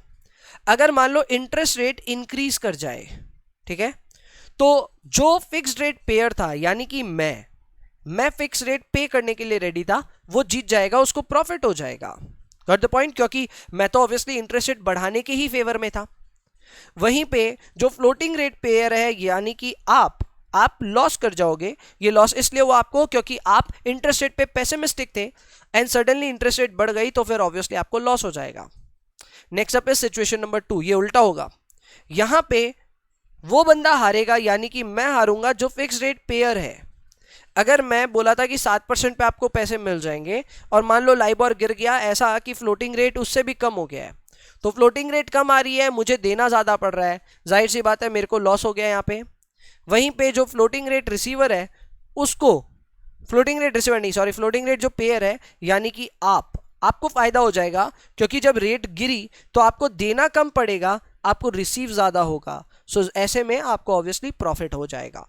[SPEAKER 1] अगर मान लो इंटरेस्ट रेट इंक्रीज कर जाए, ठीक है, तो जो फिक्स्ड रेट पेयर था यानी कि मैं फिक्स रेट पे करने के लिए रेडी था, वो जीत जाएगा, उसको प्रॉफिट हो जाएगा। Got the point? क्योंकि मैं तो ऑब्वियसली इंटरेस्ट रेट बढ़ाने के ही फेवर में था। वहीं पे जो फ्लोटिंग रेट पेयर है, यानी कि आप लॉस कर जाओगे। ये लॉस इसलिए हुआ आपको क्योंकि आप इंटरेस्ट रेट पे पेसिमिस्टिक थे एंड सडनली इंटरेस्ट रेट बढ़ गई, तो फिर ऑब्वियसली आपको लॉस हो जाएगा। Next up is situation number 2, ये उल्टा होगा। यहां पे वो बंदा हारेगा, यानी कि मैं हारूंगा जो फिक्स रेट पेयर है। अगर मैं बोला था कि 7% पे आपको पैसे मिल जाएंगे और मान लो लाइबोर गिर गया ऐसा कि फ्लोटिंग रेट उससे भी कम हो गया है, तो फ्लोटिंग रेट कम आ रही है, मुझे देना ज़्यादा पड़ रहा है, जाहिर सी बात है मेरे को लॉस हो गया यहाँ पे। वहीं पे जो फ्लोटिंग रेट रिसीवर है उसको, फ्लोटिंग रेट जो पेयर है, यानी कि आपको फायदा हो जाएगा, क्योंकि जब रेट गिरी तो आपको देना कम पड़ेगा, आपको रिसीव ज़्यादा होगा। सो ऐसे में आपको ऑब्वियसली प्रॉफिट हो जाएगा।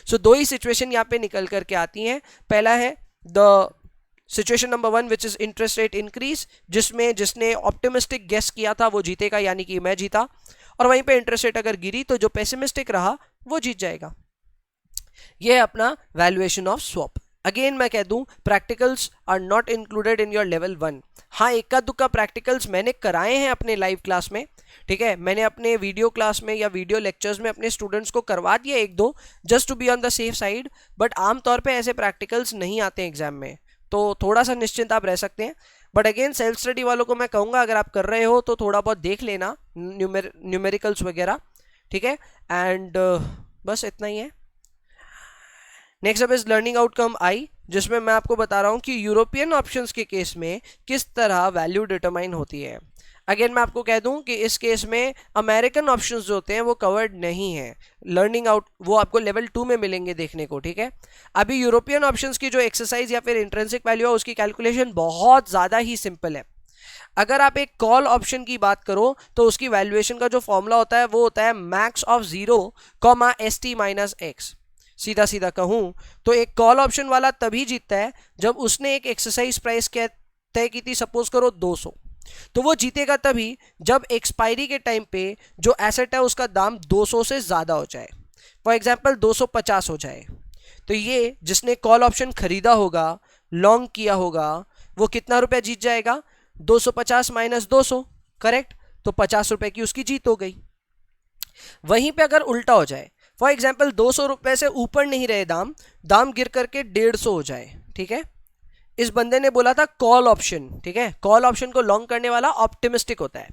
[SPEAKER 1] सो दो ही सिचुएशन यहाँ पे निकल करके आती हैं। पहला है the situation number 1 which is interest rate increase, जिसमें जिसने ऑप्टिमिस्टिक गेस किया था वो जीतेगा, यानी कि मैं जीता। और वहीं पे इंटरेस्ट रेट अगर गिरी तो जो पेसिमिस्टिक रहा वो जीत जाएगा। ये है अपना वैल्यूएशन ऑफ स्वैप। अगेन मैं कह दूं, practicals are not included in your level 1। हाँ, इक्का दुक्का प्रैक्टिकल्स मैंने कराए हैं अपने लाइव क्लास में, ठीक है, मैंने अपने वीडियो क्लास में या वीडियो लेक्चर्स में अपने स्टूडेंट्स को करवा दिया 1-2, just to be on the safe side. But आमतौर पे ऐसे प्रैक्टिकल्स नहीं आते हैं एग्जाम में, तो थोड़ा सा निश्चिंत आप रह सकते हैं। बट अगेन सेल्फ स्टडी वालों को मैं कहूँगा, अगर आप कर रहे हो तो थोड़ा बहुत देख लेना न्यूमेरिकल्स वगैरह, ठीक है। एंड बस इतना ही है। Next up is learning outcome आई, जिसमें मैं आपको बता रहा हूँ कि यूरोपियन ऑप्शंस के केस में किस तरह वैल्यू डिटरमाइन होती है। अगेन मैं आपको कह दूं कि इस केस में अमेरिकन ऑप्शंस जो होते हैं वो कवर्ड नहीं है। लर्निंग आउट वो आपको लेवल 2 में मिलेंगे देखने को, ठीक है। अभी यूरोपियन ऑप्शंस की जो एक्सरसाइज या फिर इंट्रिंसिक वैल्यू है उसकी कैलकुलेशन बहुत ज़्यादा ही सिंपल है। अगर आप एक कॉल ऑप्शन की बात करो तो उसकी वैल्यूएशन का जो फॉर्मूला होता है वो होता है मैक्स ऑफ 0, ST - x। सीधा सीधा कहूं तो एक कॉल ऑप्शन वाला तभी जीतता है जब उसने एक एक्सरसाइज प्राइस तय की थी, सपोज करो 200, तो वो जीतेगा तभी जब एक्सपायरी के टाइम पे जो एसेट है उसका दाम 200 से ज़्यादा हो जाए। फॉर एग्जांपल 250 हो जाए, तो ये जिसने कॉल ऑप्शन खरीदा होगा, लॉन्ग किया होगा, वो कितना रुपया जीत जाएगा? 250 - 200, करेक्ट। तो 50 रुपए की उसकी जीत हो गई। वहीं पे अगर उल्टा हो जाए, फॉर एग्जाम्पल 200 रुपए से ऊपर नहीं रहे दाम गिर करके 150 हो जाए, ठीक है। इस बंदे ने बोला था कॉल ऑप्शन, ठीक है, कॉल ऑप्शन को लॉन्ग करने वाला ऑप्टिमिस्टिक होता है,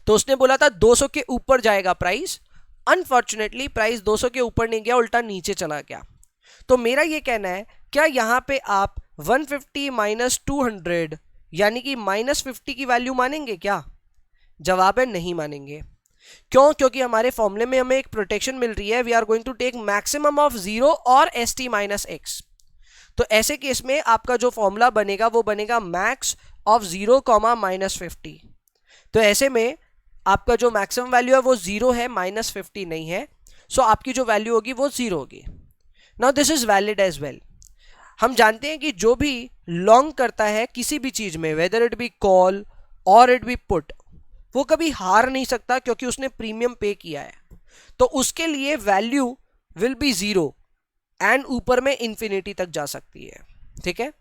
[SPEAKER 1] तो उसने बोला था 200 के ऊपर जाएगा प्राइस। अनफॉर्चुनेटली प्राइस 200 के ऊपर नहीं गया, उल्टा नीचे चला गया। तो मेरा ये कहना है, क्या यहां पे आप 150 - 200 यानी कि -50 की वैल्यू मानेंगे क्या? जवाब है नहीं मानेंगे। क्यों? क्योंकि हमारे फॉर्मूले में हमें एक प्रोटेक्शन मिल रही है, we are going to take maximum of 0 और ST - x। तो ऐसे केस में आपका जो फॉर्मूला बनेगा वो बनेगा मैक्स ऑफ 0, -50। तो ऐसे में आपका जो मैक्सिमम वैल्यू है वो 0 है, -50 नहीं है, सो आपकी जो वैल्यू होगी वो 0 होगी। Now this is valid as well. हम जानते हैं कि जो भी लॉन्ग करता है किसी भी चीज में, वेदर इट बी कॉल और इट बी पुट, वो कभी हार नहीं सकता क्योंकि उसने प्रीमियम पे किया है। तो उसके लिए वैल्यू विल बी 0 एंड ऊपर में इंफिनिटी तक जा सकती है, ठीक है।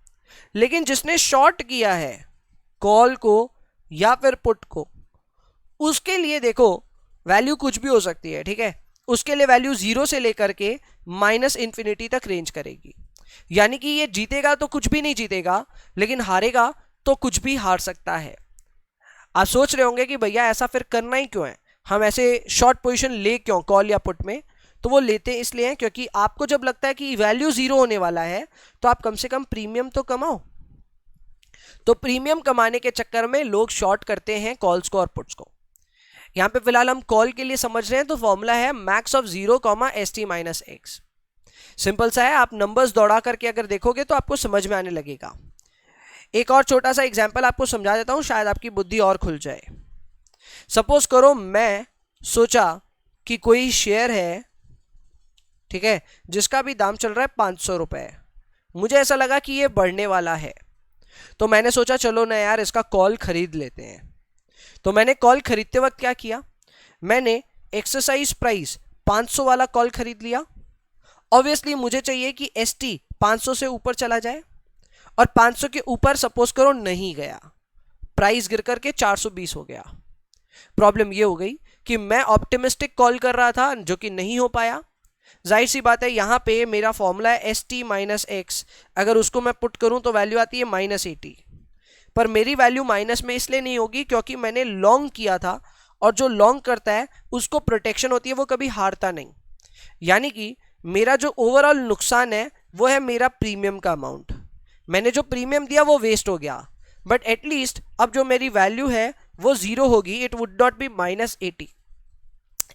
[SPEAKER 1] लेकिन जिसने शॉर्ट किया है कॉल को या फिर पुट को, उसके लिए देखो वैल्यू कुछ भी हो सकती है, ठीक है। उसके लिए वैल्यू 0 से लेकर के -इंफिनिटी तक रेंज करेगी। यानी कि ये जीतेगा तो कुछ भी नहीं जीतेगा, लेकिन हारेगा तो कुछ भी हार सकता है। आप सोच रहे होंगे कि भैया ऐसा फिर करना ही क्यों है, हम ऐसे शॉर्ट पोजीशन ले क्यों कॉल या पुट में? तो वो लेते इसलिए हैं क्योंकि आपको जब लगता है कि वैल्यू 0 होने वाला है तो आप कम से कम प्रीमियम तो कमाओ। तो प्रीमियम कमाने के चक्कर में लोग शॉर्ट करते हैं कॉल्स को और पुट्स को। यहां पे फिलहाल हम कॉल के लिए समझ रहे हैं, तो फॉर्मूला है max of 0, ST - x। Simple सा है, आप नंबर्स दौड़ा करके अगर देखोगे तो आपको समझ में आने लगेगा। एक और छोटा सा एग्जांपल आपको समझा देता हूं, शायद आपकी बुद्धि और खुल जाए। सपोज करो मैं सोचा कि कोई शेयर है, ठीक है, जिसका भी दाम चल रहा है 500 रुपए, मुझे ऐसा लगा कि ये बढ़ने वाला है, तो मैंने सोचा चलो ना यार इसका कॉल खरीद लेते हैं। तो मैंने कॉल खरीदते वक्त क्या किया, मैंने एक्सरसाइज प्राइस 500 वाला कॉल खरीद लिया। ऑब्वियसली मुझे चाहिए कि ST 500 से ऊपर चला जाए और 500 के ऊपर सपोज करो नहीं गया, प्राइस गिर करके 420 हो गया। प्रॉब्लम ये हो गई कि मैं ऑप्टिमिस्टिक कॉल कर रहा था जो कि नहीं हो पाया। जाहिर सी बात है यहां पे मेरा फॉर्मूला है ST माइनस एक्स, अगर उसको मैं पुट करूं तो वैल्यू आती है -80, पर मेरी वैल्यू माइनस में इसलिए नहीं होगी क्योंकि मैंने लॉन्ग किया था, और जो लॉन्ग करता है उसको प्रोटेक्शन होती है, वो कभी हारता नहीं। यानी कि मेरा जो ओवरऑल नुकसान है वो है मेरा प्रीमियम का अमाउंट। मैंने जो प्रीमियम दिया वो वेस्ट हो गया, बट एटलीस्ट अब जो मेरी वैल्यू है वो 0 होगी, इट वुड नॉट बी -80।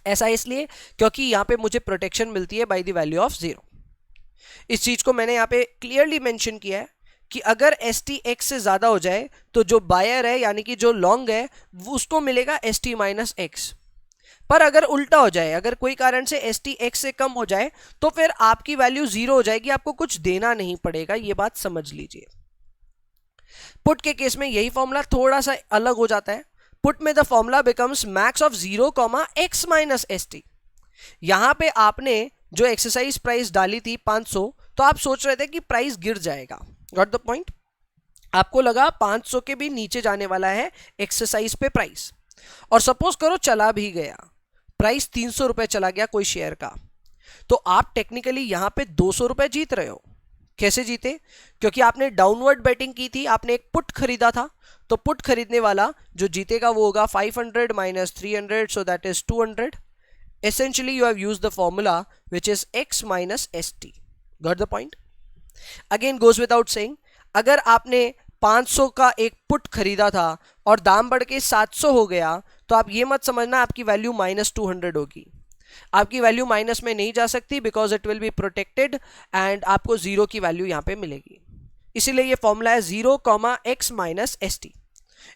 [SPEAKER 1] ऐसा इसलिए क्योंकि यहां पे मुझे प्रोटेक्शन मिलती है बाय द वैल्यू ऑफ 0। इस चीज को मैंने यहां पे क्लियरली मेंशन किया है कि अगर STX से ज्यादा हो जाए तो जो बायर है यानी कि जो लॉन्ग है उसको मिलेगा ST माइनस एक्स, पर अगर उल्टा हो जाए, अगर कोई कारण से STX से कम हो जाए तो फिर आपकी वैल्यू 0 हो जाएगी, आपको कुछ देना नहीं पड़ेगा, ये बात समझ लीजिए। पुट के केस में यही फॉर्मूला थोड़ा सा अलग हो जाता है। पुट में the formula becomes max of 0, x minus ST। यहां पे आपने जो एक्सरसाइज प्राइस डाली थी 500, तो आप सोच रहे थे कि प्राइस गिर जाएगा, गॉट द पॉइंट। आपको लगा 500 के भी नीचे जाने वाला है एक्सरसाइज पे प्राइस, और सपोज करो चला भी गया, प्राइस 300 रुपए चला गया कोई शेयर का, तो आप टेक्निकली यहां पे 200 रुपए जीत रहे हो। कैसे जीते? क्योंकि आपने डाउनवर्ड बेटिंग की थी, आपने एक पुट खरीदा था, तो पुट खरीदने वाला जो जीतेगा वो होगा 500 minus 300, so that is 200। Essentially you have used the formula which is x minus st. Got the point? Again goes without saying, अगर आपने 500 का एक पुट खरीदा था और दाम बढ़ के 700 हो गया, तो आप ये मत समझना आपकी वैल्यू -200 होगी। आपकी वैल्यू माइनस में नहीं जा सकती because it will be protected and आपको 0 की वैल्यू यहां पे मिलेगी। इसीलिए ये फॉर्मूला है 0, x माइनस st।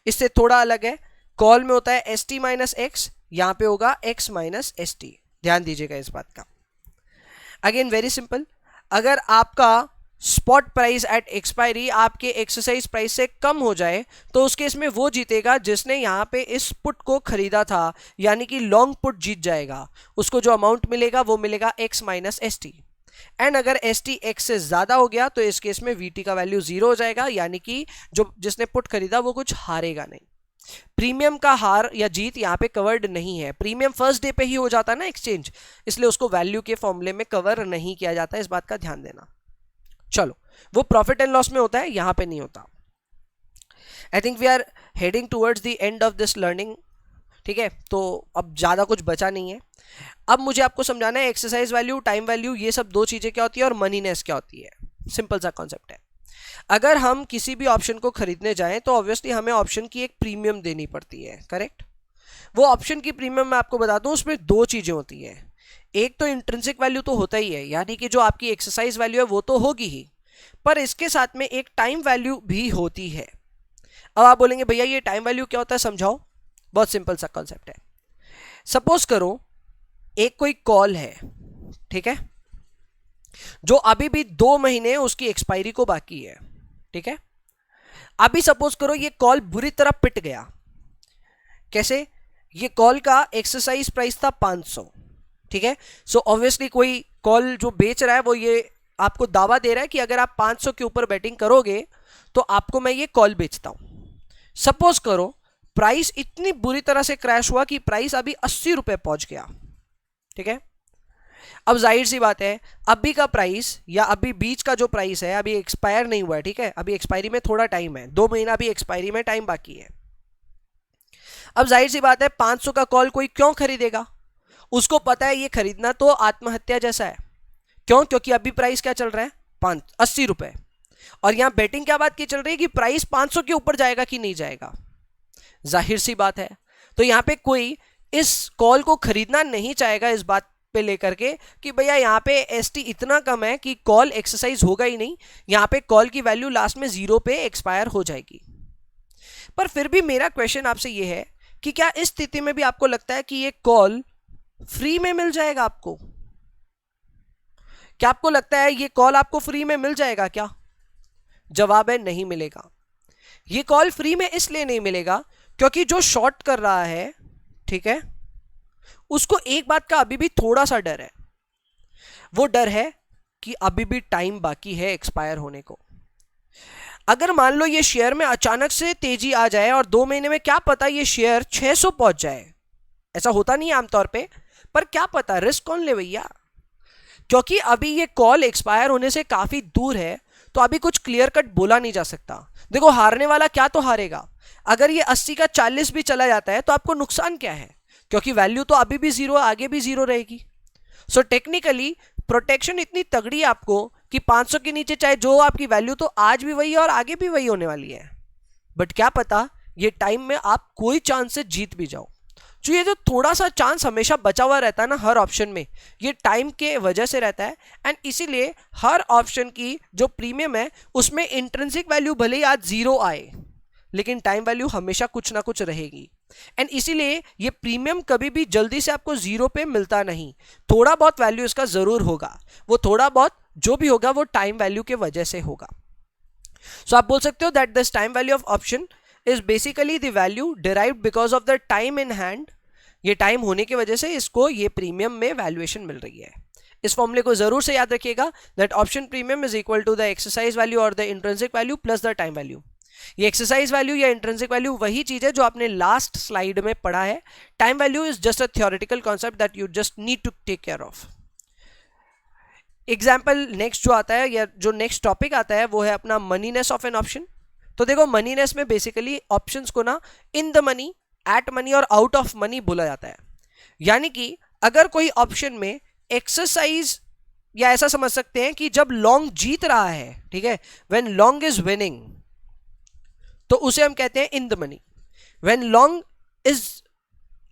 [SPEAKER 1] इससे थोड़ा अलग है, कॉल में होता है ST माइनस एक्स, यहां पे होगा x माइनस ST। ध्यान दीजिएगा इस बात का। अगेन वेरी सिंपल, अगर आपका स्पॉट प्राइस एट एक्सपायरी आपके एक्सरसाइज प्राइस से कम हो जाए तो उस केस में वो जीतेगा जिसने यहां पे इस पुट को खरीदा था, यानी कि लॉन्ग पुट जीत जाएगा। उसको जो अमाउंट मिलेगा वो मिलेगा x माइनस ST। एंड अगर ST x से ज्यादा हो गया तो इस केस में VT का वैल्यू 0 हो जाएगा, यानी कि जो जिसने पुट खरीदा वो कुछ हारेगा नहीं। प्रीमियम का हार या जीत यहाँ पे कवर्ड नहीं है, प्रीमियम फर्स्ट डे पे ही हो जाता है ना एक्सचेंज, इसलिए उसको वैल्यू के फॉर्मूले में कवर नहीं किया जाता, इस बात का ध्यान देना। चलो, वो प्रॉफिट एंड लॉस में होता है, यहां पे नहीं होता। I think we are heading towards the end of this learning, ठीक है, तो अब ज्यादा कुछ बचा नहीं है। अब मुझे आपको समझाना है एक्सरसाइज वैल्यू, टाइम वैल्यू, ये सब दो चीजें क्या होती है और मनीनेस क्या होती है। सिंपल सा कॉन्सेप्ट है। अगर हम किसी भी ऑप्शन को खरीदने जाएं तो ऑब्वियसली हमें ऑप्शन की एक प्रीमियम देनी पड़ती है, करेक्ट। वो ऑप्शन की प्रीमियम मैं आपको बता दूं, उसमें दो चीजें होती है। एक तो इंट्रिंसिक वैल्यू तो होता ही है, यानी कि जो आपकी एक्सरसाइज वैल्यू है वो तो होगी ही, पर इसके साथ में एक टाइम वैल्यू भी होती है। अब आप बोलेंगे भैया ये टाइम वैल्यू क्या होता है, समझाओ। बहुत सिंपल सा कॉन्सेप्ट है। सपोज करो एक कोई कॉल है, ठीक है, जो अभी भी 2 महीने उसकी एक्सपायरी को बाकी है, ठीक है। अभी सपोज करो ये कॉल बुरी तरह पिट गया। कैसे? ये कॉल का एक्सरसाइज प्राइस था 500, ठीक है। सो ऑब्वियसली कोई कॉल जो बेच रहा है वो ये आपको दावा दे रहा है कि अगर आप 500 के ऊपर बेटिंग करोगे तो आपको मैं ये कॉल बेचता हूं। सपोज करो प्राइस इतनी बुरी तरह से क्रैश हुआ कि प्राइस अभी 80 रुपए पहुंच गया, ठीक है। अब जाहिर सी बात है अभी का प्राइस या अभी बीच का जो प्राइस है अभी एक्सपायर नहीं हुआ है, ठीक है, अभी एक्सपायरी में थोड़ा टाइम है, 2 महीना अभी एक्सपायरी में टाइम बाकी है। अब जाहिर सी बात है 500 का कॉल कोई क्यों खरीदेगा? उसको पता है ये खरीदना तो आत्महत्या जैसा है। क्यों? क्योंकि अभी प्राइस क्या चल रहा है 80 रुपए, और यहां बेटिंग क्या बात की चल रही है कि प्राइस 500 के ऊपर जाएगा कि नहीं जाएगा। जाहिर सी बात है, तो यहां पे कोई इस कॉल को खरीदना नहीं चाहेगा इस बात पे लेकर के कि भैया यहाँ पे ST इतना कम है कि कॉल एक्सरसाइज होगा ही नहीं, यहाँ पे कॉल की वैल्यू लास्ट में 0 पे एक्सपायर हो जाएगी। पर फिर भी मेरा क्वेश्चन आपसे ये है कि क्या इस स्थिति में भी आपको लगता है कि ये कॉल फ्री में मिल जाएगा आपको? क्या आपको लगता है ये कॉल आपको फ्री में मिल जाएगा क्या? जवाब है नहीं मिलेगा। ये कॉल फ्री में इसलिए नहीं मिलेगा क्योंकि जो शॉर्ट कर रहा है, ठीक है, उसको एक बात का अभी भी थोड़ा सा डर है। वो डर है कि अभी भी टाइम बाकी है एक्सपायर होने को। अगर मान लो ये शेयर में अचानक से तेजी आ जाए और 2 महीने में क्या पता ये शेयर 600 पहुंच जाए, ऐसा होता नहीं है आमतौर पे, पर क्या पता, रिस्क कौन ले भैया। क्योंकि अभी ये कॉल एक्सपायर होने से काफी दूर है, तो अभी कुछ क्लियर कट बोला नहीं जा सकता। देखो हारने वाला क्या तो हारेगा, अगर ये 80 का 40 भी चला जाता है तो आपको नुकसान क्या है, क्योंकि वैल्यू तो अभी भी जीरो, आगे भी जीरो रहेगी। सो टेक्निकली प्रोटेक्शन इतनी तगड़ी है आपको कि 500 के नीचे चाहे जो आपकी वैल्यू तो आज भी वही है और आगे भी वही होने वाली है, बट क्या पता ये टाइम में आप कोई चांस से जीत भी जाओ। तो ये जो थोड़ा सा चांस हमेशा बचा हुआ रहता है ना हर ऑप्शन में, ये टाइम के वजह से रहता है। एंड इसीलिए हर ऑप्शन की जो प्रीमियम है उसमें इंट्रिंसिक वैल्यू भले ही आज जीरो आए, लेकिन टाइम वैल्यू हमेशा कुछ ना कुछ रहेगी। एंड इसीलिए ये प्रीमियम कभी भी जल्दी से आपको जीरो पे मिलता नहीं, थोड़ा बहुत वैल्यू इसका जरूर होगा, वो थोड़ा बहुत जो भी होगा वो टाइम वैल्यू के वजह से होगा। सो आप बोल सकते हो that this time value of option is basically the value derived because of the time in hand. ये टाइम होने की वजह से इसको ये प्रीमियम में वैल्यूएशन मिल रही है। इस फॉर्मूले को जरूर से याद रखिएगा, that option premium is equal to the exercise value और the intrinsic value plus the time value. ये एक्सरसाइज वैल्यू या इंट्रिंसिक वैल्यू वही चीज है जो आपने लास्ट स्लाइड में पढ़ा है। Time value is just a theoretical concept that you just need to take care of. Example next जो आता है या जो नेक्स्ट टॉपिक आता है वो है अपना मनीनेस ऑफ एन ऑप्शन। तो देखो मनीनेस में बेसिकली ऑप्शंस को ना in the money, at money और आउट ऑफ मनी बोला जाता है। यानी कि अगर कोई ऑप्शन में एक्सरसाइज, या ऐसा समझ सकते हैं कि जब लॉन्ग जीत रहा है, ठीक है, व्हेन लॉन्ग इज विनिंग, तो उसे हम कहते हैं in the money. When long is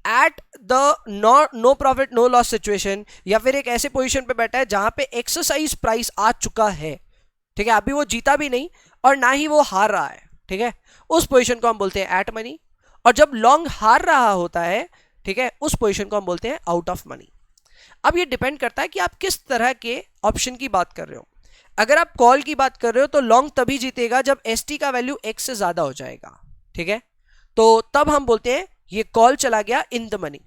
[SPEAKER 1] at the no profit no loss situation, या फिर एक ऐसे पोजीशन पे बैठा है जहां पे एक्सरसाइज प्राइस आ चुका है, ठीक है, अभी वो जीता भी नहीं और ना ही वो हार रहा है, ठीक है, उस पोजीशन को हम बोलते हैं एट मनी। और जब लॉन्ग हार रहा होता है, ठीक है, उस पोजीशन को हम बोलते हैं आउट ऑफ मनी। अब ये डिपेंड करता है कि आप किस तरह के ऑप्शन की बात कर रहे हो। अगर आप कॉल की बात कर रहे हो तो लॉन्ग तभी जीतेगा जब एसटी का वैल्यू एक्स से ज्यादा हो जाएगा, ठीक है, तो तब हम बोलते हैं ये कॉल चला गया इन द मनी।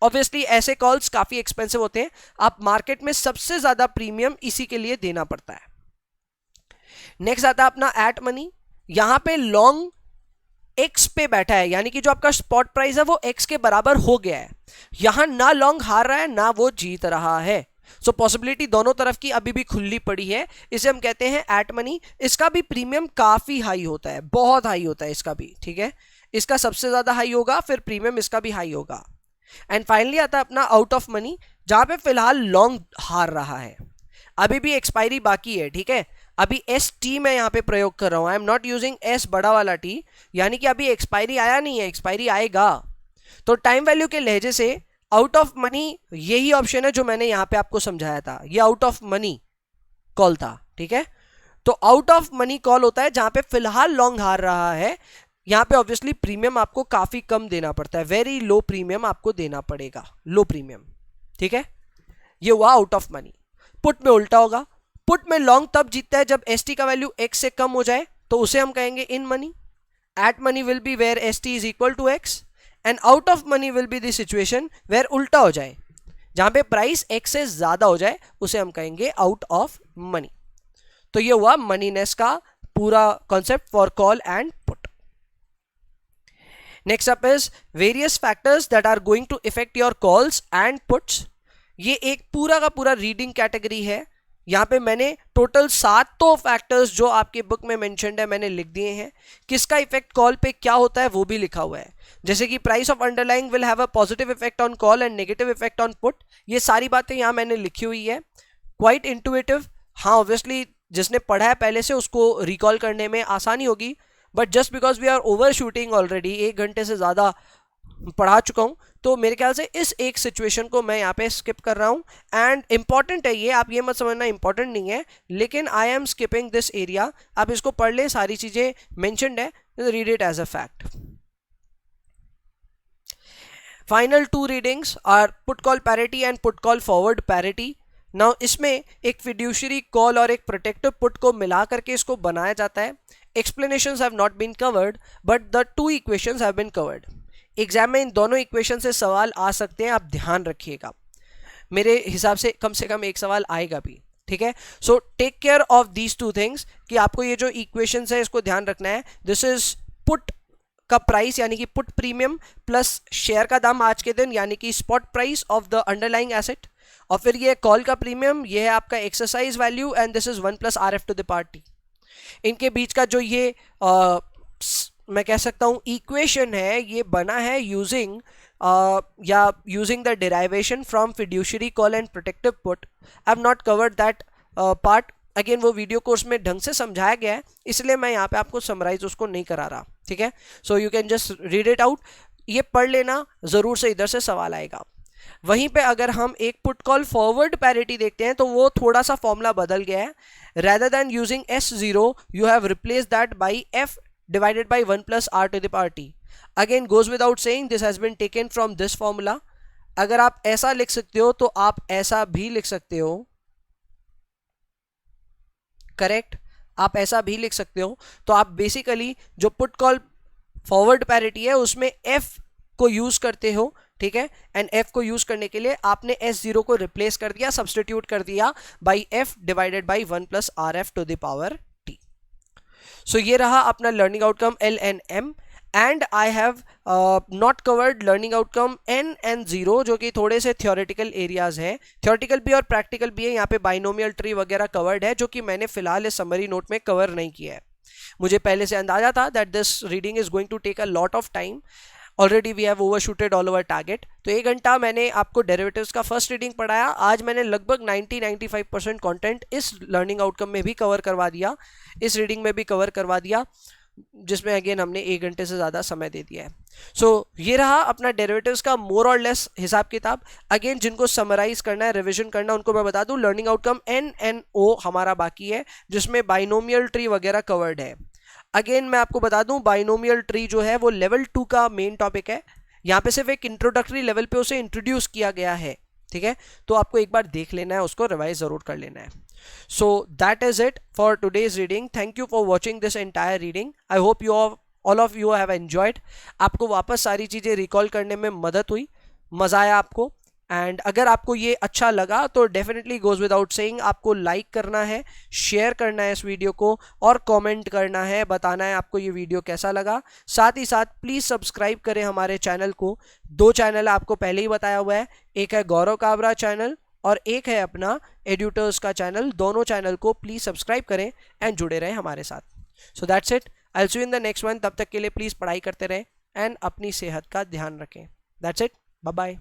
[SPEAKER 1] ऑब्वियसली ऐसे कॉल्स काफी एक्सपेंसिव होते हैं, आप मार्केट में सबसे ज्यादा प्रीमियम इसी के लिए देना पड़ता है। नेक्स्ट आता है अपना एट मनी। यहां पे लॉन्ग एक्स पे बैठा है, यानी कि जो आपका स्पॉट प्राइस है वो एक्स के बराबर हो गया है। यहां ना लॉन्ग हार रहा है ना वो जीत रहा है, सो पॉसिबिलिटी दोनों तरफ की अभी भी खुली पड़ी है, इसे हम कहते हैं एट मनी। इसका भी प्रीमियम काफी हाई होता है, बहुत हाई होता है इसका भी, ठीक है, इसका सबसे ज्यादा हाई होगा, फिर प्रीमियम इसका भी हाई होगा। एंड फाइनली आता है अपना आउट ऑफ मनी, जहां पे फिलहाल लॉन्ग हार रहा है, अभी भी एक्सपायरी बाकी है, ठीक है, अभी एस टी मैं यहां पे प्रयोग कर रहा हूं, I am not using S बड़ा वाला टी, यानी कि अभी एक्सपायरी आया नहीं है, एक्सपायरी आएगा। तो टाइम वैल्यू के लहजे से आउट ऑफ मनी यही ऑप्शन है जो मैंने यहां पे आपको समझाया था, ये आउट ऑफ मनी कॉल था, ठीक है। तो आउट ऑफ मनी कॉल होता है जहां पे फिलहाल लॉन्ग हार रहा है, यहां पे ऑब्वियसली प्रीमियम आपको काफी कम देना पड़ता है, वेरी लो प्रीमियम आपको देना पड़ेगा, लो प्रीमियम, ठीक है। ये हुआ आउट ऑफ मनी। पुट में उल्टा होगा, पुट में लॉन्ग तब जीतता है जब एसटी का वैल्यू एक्स से कम हो जाए, तो उसे हम कहेंगे in money. At money will be where ST is equal to X, and out of money will be the situation where उल्टा हो जाए, जहां पे प्राइस एक्स से ज्यादा हो जाए, उसे हम कहेंगे आउट ऑफ मनी। तो ये हुआ मनीनेस का पूरा concept for call and put. Next up is various factors that are going to affect your calls and puts. ये एक पूरा का पूरा रीडिंग कैटेगरी है, यहां पे मैंने टोटल 7 फैक्टर्स जो आपके बुक में मेंशन्ड है मैंने लिख दिए हैं। किसका इफेक्ट कॉल पे क्या होता है वो भी लिखा हुआ है, जैसे कि price of underlying will have a positive effect on call and negative effect on put. ये सारी बातें यहां मैंने लिखी हुई है, क्वाइट इंटुइटिव। हाँ ऑब्वियसली जिसने पढ़ा है पहले से उसको रिकॉल करने में आसानी होगी, but just because we are overshooting already, 1 घंटे से ज्यादा पढ़ा चुका हूं, तो मेरे ख्याल से इस एक सिचुएशन को मैं यहाँ पे स्किप कर रहा हूँ। एंड इंपॉर्टेंट है ये, आप ये मत समझना इंपॉर्टेंट नहीं है, लेकिन I am skipping this area. आप इसको पढ़ ले, सारी चीजें मेंशन्ड है, read it as a fact. Final 2 readings are put call parity and put call forward parity. Now इसमें एक फिड्यूशरी कॉल और एक प्रोटेक्टिव पुट को मिला करके इसको बनाया जाता है। Explanations have not been covered but the 2 equations have been covered. Exam में इन दोनों इक्वेशन से सवाल आ सकते हैं, आप ध्यान रखिएगा, मेरे हिसाब से कम एक सवाल आएगा भी। ठीक है। So take care of these two things कि आपको ये जो इक्वेशंस है इसको ध्यान रखना है। दिस इज पुट का प्राइस यानी कि पुट प्रीमियम प्लस शेयर का दाम आज के दिन यानी कि spot price of the underlying asset, और फिर ये कॉल का प्रीमियम, ये है आपका exercise value, and this is 1 plus RF to the power T. इनके बीच का जो ये मैं कह सकता हूं इक्वेशन है, ये बना है यूजिंग या using the derivation from fiduciary call and protective put. I have not covered that part, again वो वीडियो कोर्स में ढंग से समझाया गया है, इसलिए मैं यहाँ पे आपको समराइज उसको नहीं करा रहा, ठीक है। So you can just read it out, ये पढ़ लेना, जरूर से इधर से सवाल आएगा। वहीं पे अगर हम एक पुट कॉल फॉरवर्ड पैरिटी देखते हैं तो वो थोड़ा सा फॉर्मूला बदल गया है। rather than using S0 you have replaced that by F divided by 1 plus R to the power T. Again goes without saying this has been taken from this formula. अगर आप ऐसा लिख सकते हो तो आप ऐसा भी लिख सकते हो, करेक्ट, आप ऐसा भी लिख सकते हो। तो आप बेसिकली जो पुट कॉल फॉरवर्ड पैरिटी है उसमें F को यूज करते हो, ठीक है, एंड F को यूज करने के लिए आपने S0 को रिप्लेस कर दिया, सब्स्टिट्यूट कर दिया by F divided by 1 plus RF to the power T। So ये रहा अपना learning outcome L and M, and I have not covered learning outcome N and 0 जो कि थोड़े से थ्योरेटिकल एरियाज हैं, थ्योरेटिकल भी और प्रैक्टिकल भी है। यहाँ पे बाइनोमियल ट्री वगैरह कवर्ड है जो कि मैंने फिलहाल इस समरी नोट में कवर नहीं किया है। मुझे पहले से अंदाजा था that this reading is going to take a lot of time, already we have overshooted all over target. तो 1 घंटा मैंने आपको डेरिवेटिव्स का फर्स्ट रीडिंग पढ़ाया, आज मैंने लगभग 90-95% कंटेंट इस लर्निंग आउटकम में भी कवर करवा दिया, इस रीडिंग में भी कवर करवा दिया, जिसमें अगेन हमने 1 घंटे से ज़्यादा समय दे दिया है। सो ये रहा अपना डेरिवेटिव्स का मोर और लेस हिसाब किताब। अगेन जिनको समराइज करना है, रिविजन करना, उनको मैं बता दूं learning outcome N and O हमारा बाकी है जिसमें बाइनोमियल ट्री वगैरह कवर्ड है। अगेन मैं आपको बता दूं बाइनोमियल ट्री जो है वो लेवल 2 का मेन टॉपिक है, यहाँ पे सिर्फ एक इंट्रोडक्टरी लेवल पे उसे इंट्रोड्यूस किया गया है, ठीक है। तो आपको एक बार देख लेना है, उसको रिवाइज जरूर कर लेना है। So that is it for today's reading. Thank you for watching this entire reading. I hope you all of you have enjoyed. आपको वापस सारी चीज़ें रिकॉल करने में मदद हुई, मज़ा आया आपको। एंड अगर आपको ये अच्छा लगा तो डेफिनेटली गोज विदाउट सेइंग आपको लाइक करना है, शेयर करना है इस वीडियो को, और कमेंट करना है, बताना है आपको ये वीडियो कैसा लगा। साथ ही साथ प्लीज़ सब्सक्राइब करें हमारे चैनल को। 2 चैनल आपको पहले ही बताया हुआ है, एक है गौरव काबरा चैनल और एक है अपना एड्यूटर्स का चैनल। दोनों चैनल को प्लीज़ सब्सक्राइब करें एंड जुड़े रहें हमारे साथ। So that's it, I will see you in the next one. तब तक के लिए प्लीज़ पढ़ाई करते रहें एंड अपनी सेहत का ध्यान रखें। That's it, bye bye.